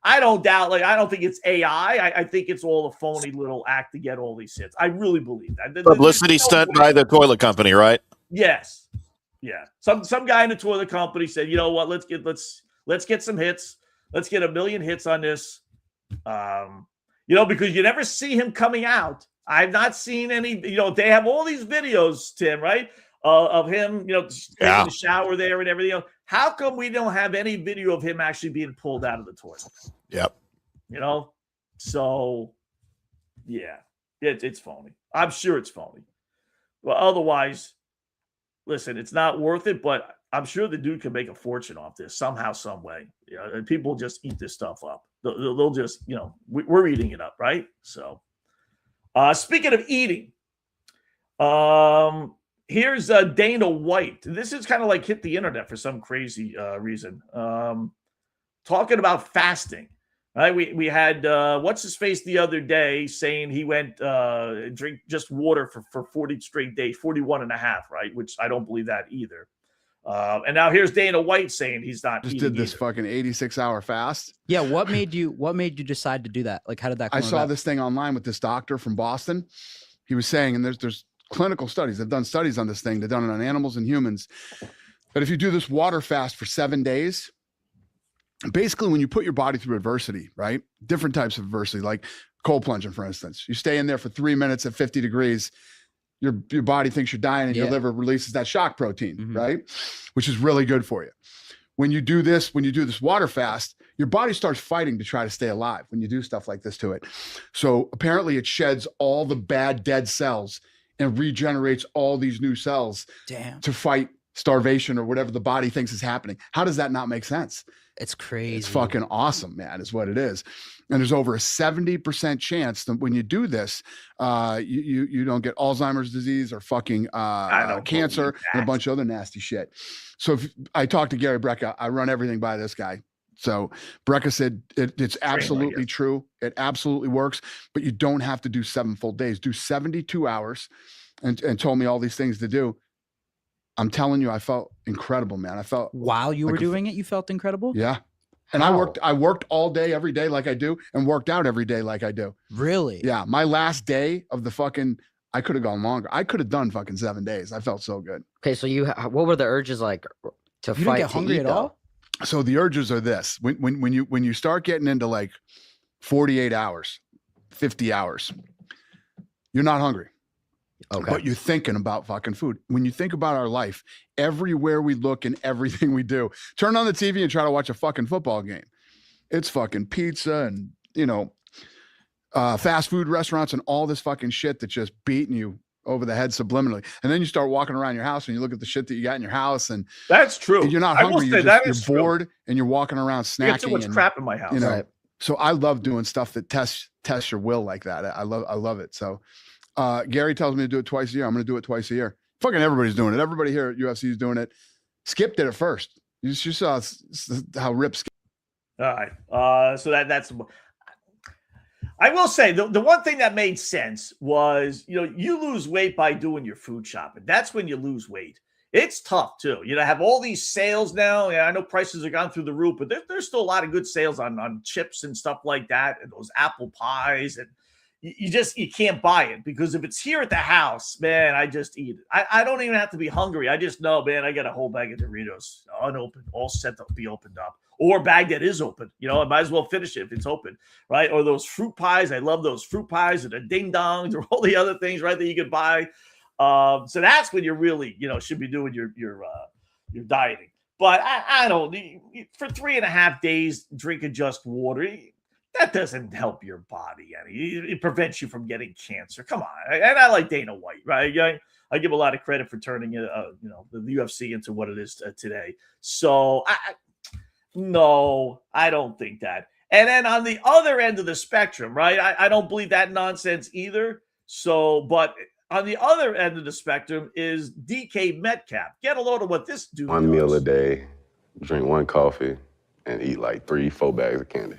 I don't doubt. Like, I don't think it's AI. I think it's all a phony little act to get all these hits. I really believe that. Publicity stunt by the toilet company, right? Yes. Yeah. Some guy in the toilet company said, you know what, let's get some hits. Let's get 1 million hits on this. Because you never see him coming out. I've not seen any, they have all these videos, Tim, right? Of him, taking the shower there and everything else. How come we don't have any video of him actually being pulled out of the toilet? Yep. So yeah, it's phony. I'm sure it's phony. Well, otherwise, listen, it's not worth it, but I'm sure the dude can make a fortune off this somehow, some way. And people just eat this stuff up. They'll just, we're eating it up, right? So, speaking of eating, here's Dana White. This is kind of like hit the internet for some crazy reason. Talking about fasting. Right? We had what's his face the other day saying he went drink just water for 40 straight days, 41 and a half, right? Which I don't believe that either. And now here's Dana White saying he's not just eating did this either. fucking 86-hour fast. Yeah, what made you decide to do that? Like, how did that come I saw about? this thing online with this doctor from Boston. He was saying, and there's clinical studies. They've done studies on this thing. They've done it on animals and humans. But if you do this water fast for 7 days, basically when you put your body through adversity, right? Different types of adversity, like cold plunging, for instance. You stay in there for 3 minutes at 50 degrees. Your body thinks you're dying and your liver releases that shock protein, right? Which is really good for you. When you do this water fast, your body starts fighting to try to stay alive when you do stuff like this to it. So apparently it sheds all the bad dead cells and regenerates all these new cells to fight starvation or whatever the body thinks is happening. How does that not make sense? It's crazy. It's fucking awesome, man, is what it is. And there's over a 70% chance that when you do this, you don't get Alzheimer's disease or fucking cancer and a bunch of other nasty shit. So if I talked to Gary Brecka, I run everything by this guy. So Brecka said it's absolutely true. It absolutely works, but you don't have to do 7 full days. Do 72 hours and told me all these things to do. I'm telling you, I felt incredible, man. I felt while you were doing it, you felt incredible. Yeah. And I worked all day, every day like I do, and worked out every day like I do. Really? Yeah. My last day of the fucking, I could have gone longer. I could have done fucking 7 days. I felt so good. Okay, so what were the urges like to You fight? didn't get hungry at all? So the urges are this: when you start getting into like 48 hours, 50 hours, you're not hungry. Okay. But you're thinking about fucking food. When you think about our life, everywhere we look and everything we do, turn on the TV and try to watch a fucking football game. It's fucking pizza and, fast food restaurants and all this fucking shit that's just beating you over the head subliminally. And then you start walking around your house and you look at the shit that you got in your house, and that's true. And you're not hungry. You're bored and you're walking around snacking. I get too much crap in my house. Right. So I love doing stuff that tests your will like that. I love it. So Gary tells me to do it twice a year. I'm going to do it twice a year. Fucking everybody's doing it. Everybody here at UFC is doing it. Skip did it first. You saw how Rip skipped. All right. So that's. I will say the one thing that made sense was, you lose weight by doing your food shopping. That's when you lose weight. It's tough too. Have all these sales now. Yeah, I know prices have gone through the roof, but there's still a lot of good sales on chips and stuff like that, and those apple pies, and you can't buy it because if it's here at the house, man, I just eat it. I don't even have to be hungry. I just know, man, I got a whole bag of Doritos unopened, all set to be opened up, or a bag that is open. I might as well finish it if it's open, right? Or those fruit pies. I love those fruit pies, or the ding dongs, or all the other things, right, that you could buy. So that's when you're really, should be doing your dieting. But I don't, for 3.5 days, drinking just water, that doesn't help your body any. It prevents you from getting cancer. Come on. And I like Dana White, right? I give a lot of credit for turning the UFC into what it is today. So no, I don't think that. And then on the other end of the spectrum, right? I don't believe that nonsense either. So, but on the other end of the spectrum is DK Metcalf. Get a load of what this dude One meal a day, drink 1 coffee, and eat like 3-4 bags of candy.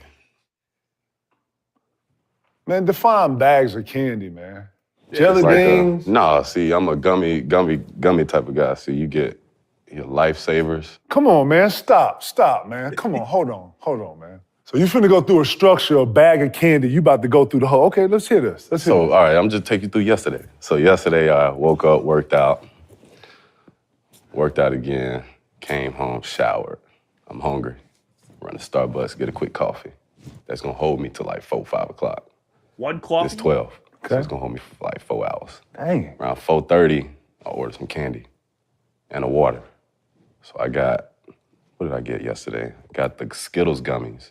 Man, define bags of candy, man. Jelly beans? See, I'm a gummy type of guy. See, you get your lifesavers. Come on, man. Stop, man. Come on, hold on, man. So you finna go through a structure, a bag of candy. You about to go through the whole. Okay, let's hear this. All right, I'm just taking you through yesterday. So yesterday I woke up, worked out again, came home, showered. I'm hungry. Run to Starbucks, get a quick coffee. That's gonna hold me till like 4, 5 o'clock. 1 coffee? It's 12. Okay. So it's gonna hold me for like 4 hours. Dang. Around 4:30, I ordered some candy and a water. So I got, what did I get yesterday? Got the Skittles gummies.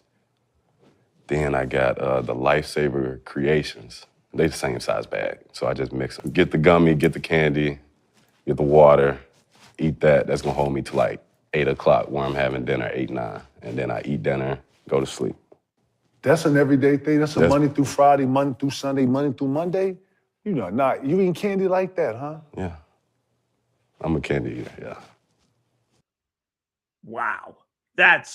Then I got the Lifesaver Creations. They the same size bag. So I just mix them. Get the gummy, get the candy, get the water, eat that. That's gonna hold me to like 8 o'clock where I'm having dinner, 8, 9. And then I eat dinner, go to sleep. That's an everyday thing. That's a Monday through Friday, Monday through Sunday, Monday through Monday. You eating candy like that, huh? Yeah. I'm a candy eater, yeah. Wow. That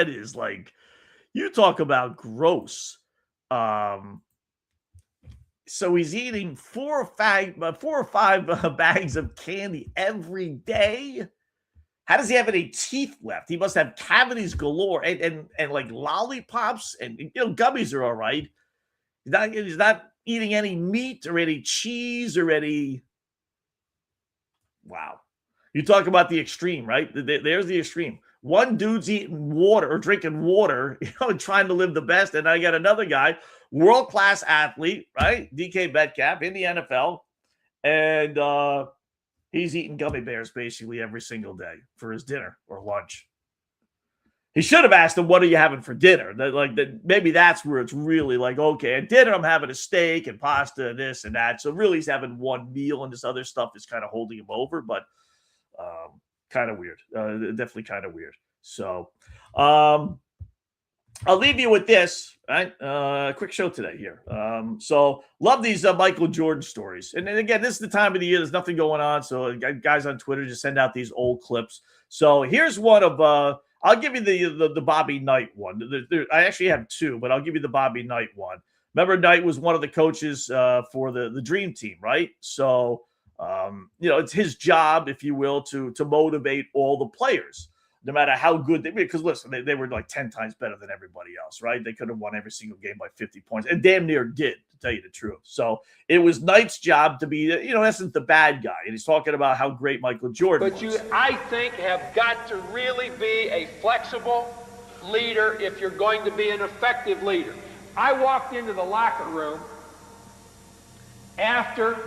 is like, You talk about gross. So he's eating 4 or 5 bags of candy every day. How does he have any teeth left? He must have cavities galore and like lollipops and gummies are all right. He's not eating any meat or any cheese or any. Wow. You talk about the extreme, right? There's the extreme. One dude's eating water or drinking water, trying to live the best. And I got another guy, world-class athlete, right? DK Metcalf in the NFL. And he's eating gummy bears basically every single day for his dinner or lunch. He should have asked him, what are you having for dinner? Maybe that's where it's really like, okay, at dinner I'm having a steak and pasta and this and that. So really he's having one meal and this other stuff is kind of holding him over. But kind of weird. Definitely kind of weird. So I'll leave you with this, right? Quick show today here. So love these Michael Jordan stories. And again, this is the time of the year. There's nothing going on. So guys on Twitter just send out these old clips. So here's one of I'll give you the Bobby Knight one. I actually have two, but I'll give you the Bobby Knight one. Remember, Knight was one of the coaches for the Dream Team, right? So it's his job, if you will, to motivate all the players, no matter how good because listen, they were like 10 times better than everybody else, right? They could have won every single game by 50 points and damn near did, to tell you the truth. So it was Knight's job to be, in essence, the bad guy. And he's talking about how great Michael Jordan was. But you, I think, have got to really be a flexible leader if you're going to be an effective leader. I walked into the locker room after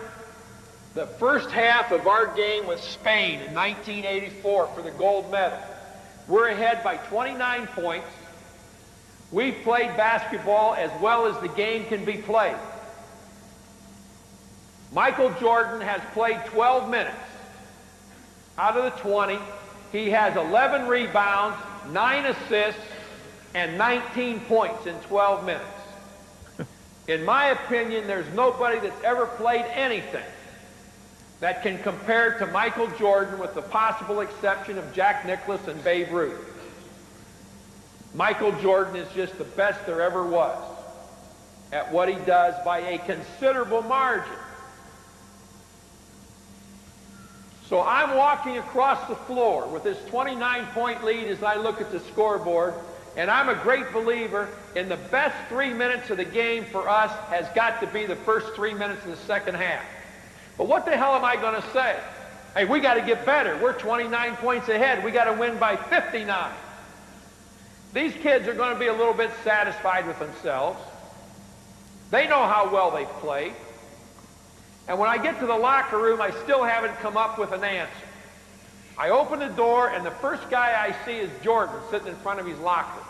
the first half of our game with Spain in 1984 for the gold medal. We're ahead by 29 points. We've played basketball as well as the game can be played. Michael Jordan has played 12 minutes. Out of the 20, he has 11 rebounds, 9 assists, and 19 points in 12 minutes. In my opinion, there's nobody that's ever played anything that can compare to Michael Jordan with the possible exception of Jack Nicklaus and Babe Ruth. Michael Jordan is just the best there ever was at what he does by a considerable margin. So I'm walking across the floor with this 29-point lead as I look at the scoreboard, and I'm a great believer in the best 3 minutes of the game for us has got to be the first 3 minutes of the second half. But what the hell am I going to say? Hey, we got to get better. We're 29 points ahead. We got to win by 59. These kids are going to be a little bit satisfied with themselves. They know how well they've played. And when I get to the locker room, I still haven't come up with an answer. I open the door, and the first guy I see is Jordan sitting in front of his locker.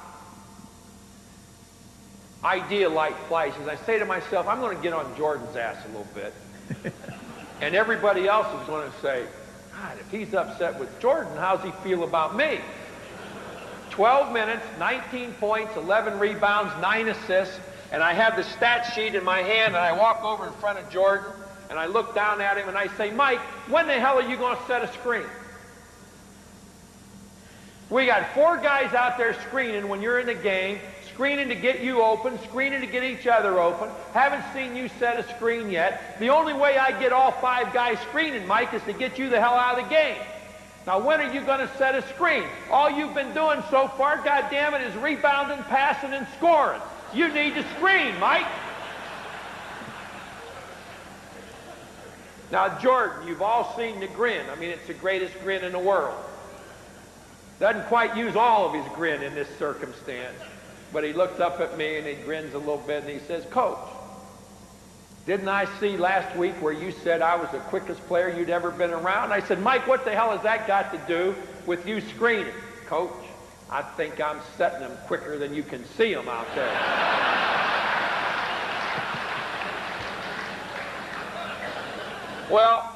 Idea light flashes. I say to myself, I'm going to get on Jordan's ass a little bit. And everybody else is going to say, God, if he's upset with Jordan, how's he feel about me? 12 minutes, 19 points, 11 rebounds, 9 assists, and I have the stat sheet in my hand, and I walk over in front of Jordan, and I look down at him, and I say, Mike, when the hell are you going to set a screen? We got 4 guys out there screening when you're in the game, screening to get you open, screening to get each other open. Haven't seen you set a screen yet. The only way I get all 5 guys screening, Mike, is to get you the hell out of the game. Now, when are you going to set a screen? All you've been doing so far, goddammit, is rebounding, passing, and scoring. You need to screen, Mike. Now, Jordan, you've all seen the grin. I mean, it's the greatest grin in the world. Doesn't quite use all of his grin in this circumstance. But he looks up at me and he grins a little bit and he says, Coach, didn't I see last week where you said I was the quickest player you'd ever been around? I said, Mike, what the hell has that got to do with you screening? Coach, I think I'm setting them quicker than you can see them out there. Well,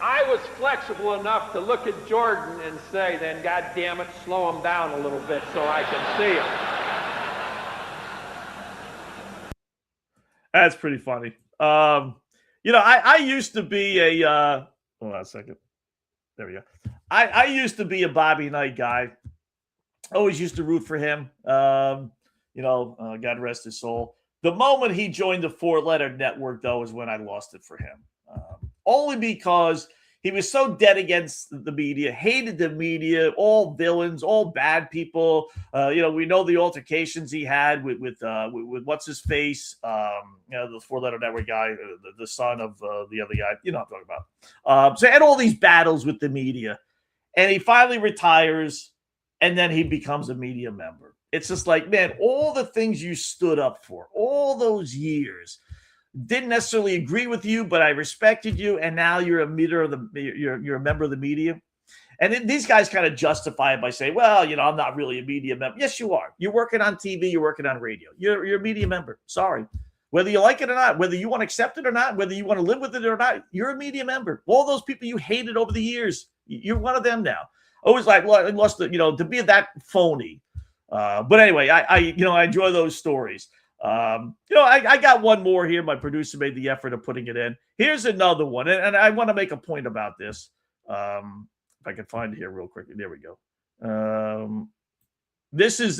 I was flexible enough to look at Jordan and say, then God damn it, slow him down a little bit so I can see him. That's pretty funny. I used to be a hold on a second. There we go. I used to be a Bobby Knight guy. Always used to root for him. God rest his soul. The moment he joined the 4-letter network, though, is when I lost it for him. Only because he was so dead against the media, hated the media, all villains, all bad people. We know the altercations he had with what's his face, the 4-letter network guy, the son of the other guy. You know what I'm talking about. So he had all these battles with the media, and he finally retires, and then he becomes a media member. It's just like, man, all the things you stood up for, all those years, didn't necessarily agree with you, but I respected you, and now you're a you're a member of the media. And then these guys kind of justify it by saying, well, I'm not really a media member. Yes, you are. You're working on TV, you're working on radio. You're a media member. Sorry. Whether you like it or not, whether you want to accept it or not, whether you want to live with it or not, you're a media member. All those people you hated over the years, you're one of them now. Always like, lost to be that phony. But anyway, I enjoy those stories. I got one more here. My producer made the effort of putting it in. Here's another one, and I want to make a point about this. If I can find it here real quick. There we go. This is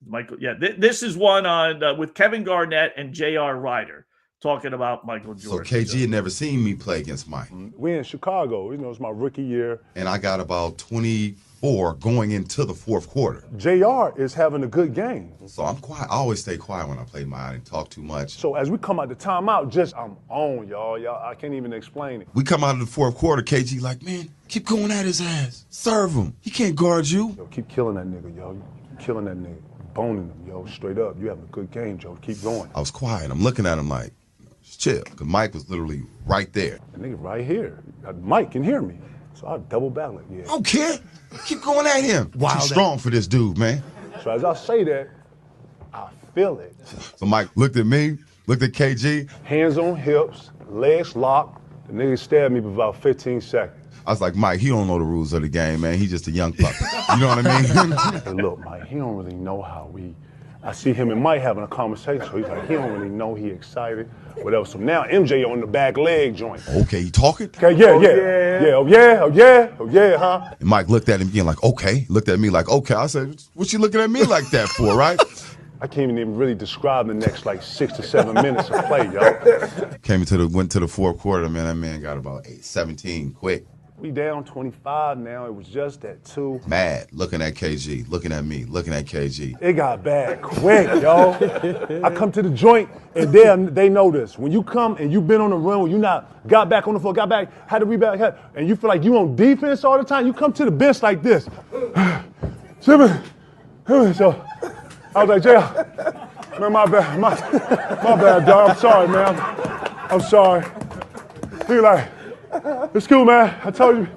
Michael. Yeah, this is one on with Kevin Garnett and J.R. Ryder talking about Michael Jordan. So KG had never seen me play against Mike. We in Chicago. It's my rookie year. And I got about 24 going into the fourth quarter. JR is having a good game. So I'm quiet. I always stay quiet when I play Mike. I didn't talk too much. So as we come out the timeout, I'm on, y'all. I can't even explain it. We come out of the fourth quarter, KG like, man, keep going at his ass. Serve him. He can't guard you. Yo, keep killing that nigga, yo. You keep killing that nigga. Boning him, yo. Straight up. You having a good game, Joe. Keep going. I was quiet. I'm looking at him like, just chill. Because Mike was literally right there. The nigga right here. Mike can hear me. So I double back like, yeah. I don't care. Keep going at him. Wow, too strong for this dude, man. So as I say that, I feel it. So Mike looked at me, looked at KG. Hands on hips, legs locked. The nigga stared at me for about 15 seconds. I was like, Mike, he don't know the rules of the game, man. He's just a young puppy. You know what I mean? Hey, look, Mike, he don't really know how I see him and Mike having a conversation, so he's like, he don't really know he excited, whatever. So now MJ on the back leg joint. Okay, he talking? Okay, yeah, huh? And Mike looked at him again like, okay. Looked at me like, okay. I said, what you looking at me like that for, right? I can't even really describe the next 6 to 7 minutes of play, yo. Went to the fourth quarter, man. That man got about 17 quick. We down 25 now. It was just at 2. Mad, looking at KG, looking at me, looking at KG. It got bad quick, yo. I come to the joint, and they know this. When you come and you've been on the run, you not got back on the floor, got back, had to rebound, and you feel like you on defense all the time, you come to the bench like this. So I was like, Jay, man, my bad, dog. I'm sorry, man. I'm sorry. He like, it's cool, man. I told you,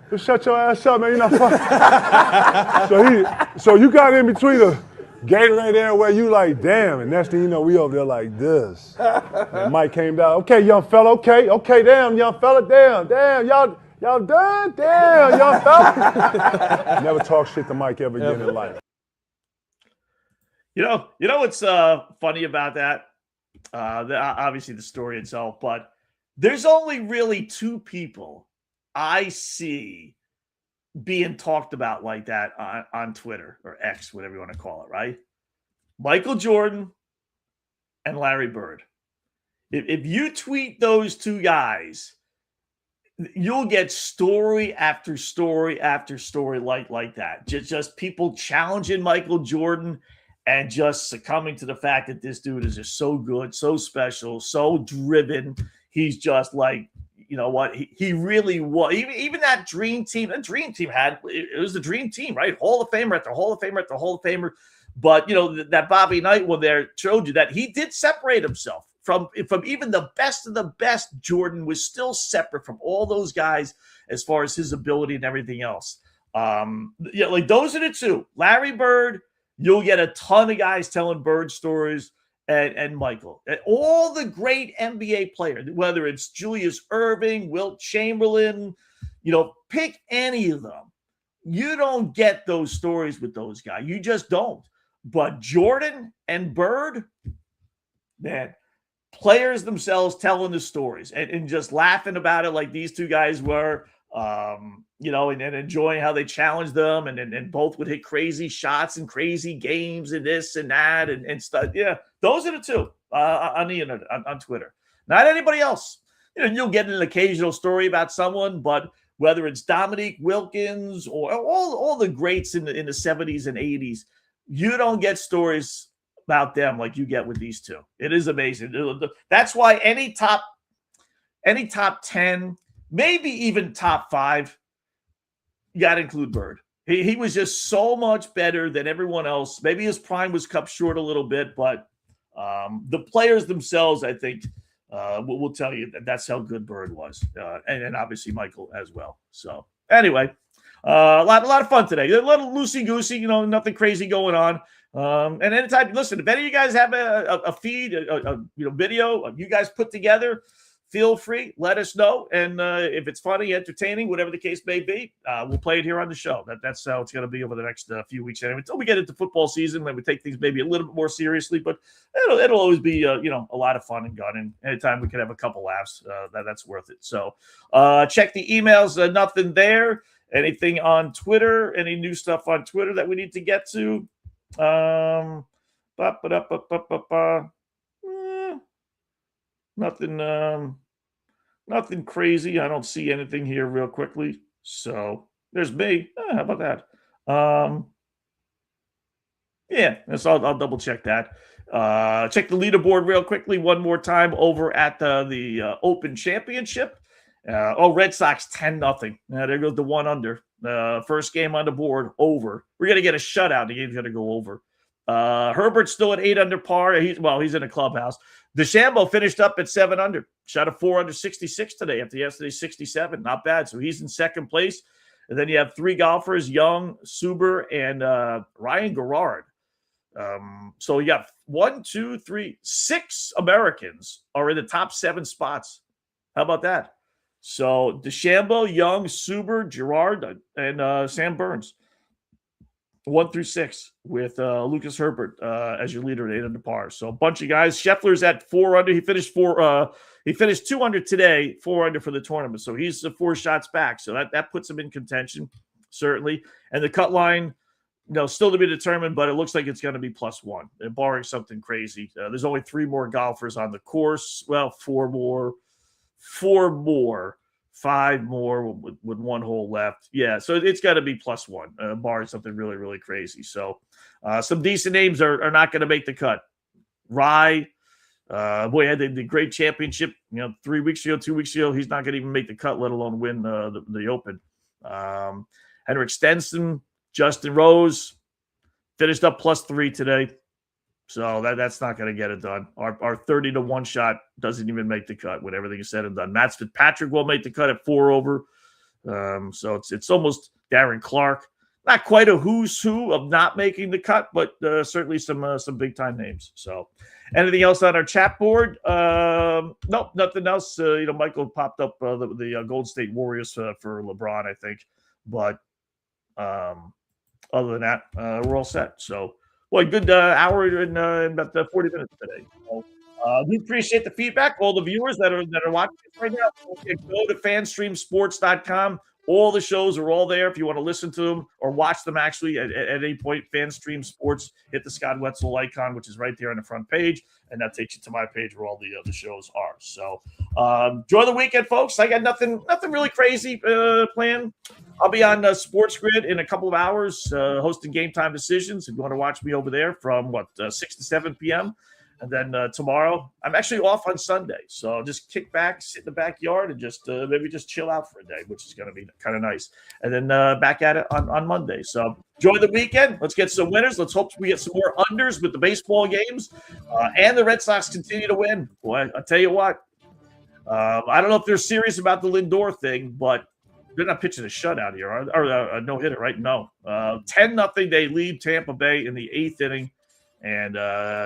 just shut your ass up, man. You're not fun. So you got in between the Gatorade there where you like, damn. And next thing you know, we over there like this. And Mike came down. Okay, young fella. Okay, damn, young fella. Damn, y'all done? Damn, young fella. Never talk shit to Mike ever again in life. You know what's funny about that? Obviously the story itself, but there's only really 2 people I see being talked about like that on Twitter or X, whatever you want to call it, right? Michael Jordan and Larry Bird. If you tweet those 2 guys, you'll get story after story after story like that. Just people challenging Michael Jordan and just succumbing to the fact that this dude is just so good, so special, so driven. He's just like, you know what? He really was. Even that dream team, it was the dream team, right? Hall of Famer after Hall of Famer after Hall of Famer. But, that Bobby Knight one there showed you that he did separate himself from even the best of the best. Jordan was still separate from all those guys as far as his ability and everything else. Those are the 2. Larry Bird, you'll get a ton of guys telling Bird stories. And Michael, and all the great NBA players, whether it's Julius Erving, Wilt Chamberlain, pick any of them. You don't get those stories with those guys. You just don't. But Jordan and Bird, man, players themselves telling the stories and just laughing about it like these 2 guys were. and enjoying how they challenged them, and both would hit crazy shots and crazy games and this and that and stuff. Yeah, those are the two on the internet, on Twitter. Not anybody else. You'll get an occasional story about someone, but whether it's Dominique Wilkins or all the greats in the 70s and 80s, you don't get stories about them like you get with these two. It is amazing. That's why any top 10, maybe even top 5, you got to include Bird. He was just so much better than everyone else. Maybe his prime was cut short a little bit, but the players themselves, I think, will tell you that's how good Bird was, and obviously Michael as well. So anyway, a lot of fun today. A little loosey-goosey, nothing crazy going on. And anytime, listen, if any of you guys have a feed, a video you guys put together, feel free, let us know. And if it's funny, entertaining, whatever the case may be, we'll play it here on the show. That's how it's going to be over the next few weeks anyway, until we get into football season, when we take things maybe a little bit more seriously. But it'll always be a lot of fun and fun. And anytime we can have a couple laughs, that's worth it. So check the emails. Nothing there. Anything on Twitter? Any new stuff on Twitter that we need to get to? Nothing crazy. I don't see anything here real quickly. So there's me. How about that? Yeah, so I'll double check that. Check the leaderboard real quickly one more time over at the Open Championship. Red Sox 10-0. There goes the one under. First game on the board, over. We're going to get a shutout. The game's going to go over. Herbert's still at 8 under par. He's in a clubhouse. DeChambeau finished up at 7 under. Shot a 4 under 66 today after yesterday's 67. Not bad. So he's in second place. And then you have 3 golfers, Young, Suber, and Ryan Garrard. So you got 6 Americans are in the top 7 spots. How about that? So DeChambeau, Young, Suber, Gerard, and Sam Burns. 1 through 6 with Lucas Herbert as your leader at 8 under par. So a bunch of guys. Scheffler's at 4 under. He finished 2 under today, 4 under for the tournament. So he's 4 shots back. So that puts him in contention, certainly. And the cut line, still to be determined, but it looks like it's going to be +1, barring something crazy. There's only 3 more golfers on the course. Well, 4 more. 5 more with 1 hole left. Yeah, so it's got to be +1, barring something really, really crazy. So some decent names are not going to make the cut. Rye, had the great championship, 2 weeks ago. He's not going to even make the cut, let alone win the Open. Henrik Stenson, Justin Rose, finished up +3 today. So that's not going to get it done. Our 30-1 shot doesn't even make the cut when everything is said and done. Matt Fitzpatrick will make the cut at 4 over. So it's almost Darren Clark. Not quite a who's who of not making the cut, but certainly some big time names. So anything else on our chat board? Nope, nothing else. Michael popped up the Golden State Warriors for LeBron, I think. But other than that, we're all set. So. Well, good hour and about 40 minutes today. So, we appreciate the feedback. All the viewers that are watching right now, go to fanstreamsports.com. All the shows are all there if you want to listen to them or watch them actually at any point. FanStream Sports, hit the Scott Wetzel icon, which is right there on the front page, and that takes you to my page where all the shows are. So enjoy the weekend, folks. I got nothing really crazy planned. I'll be on Sports Grid in a couple of hours hosting Game Time Decisions. If you want to watch me over there from 6 to 7 p.m., and then tomorrow, I'm actually off on Sunday. So I'll just kick back, sit in the backyard, and just maybe just chill out for a day, which is going to be kind of nice. And then back at it on Monday. So enjoy the weekend. Let's get some winners. Let's hope we get some more unders with the baseball games. And the Red Sox continue to win. Boy, I'll tell you what. I don't know if they're serious about the Lindor thing, but they're not pitching a shutout here, or a no-hitter, right? No. 10-0, they lead Tampa Bay in the 8th inning. And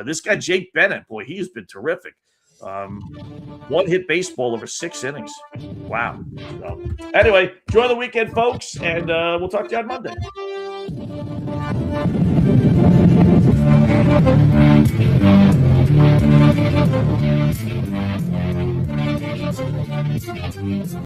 this guy, Jake Bennett, boy, he's been terrific. 1-hit baseball over 6 innings. Wow. So, anyway, enjoy the weekend, folks, and we'll talk to you on Monday.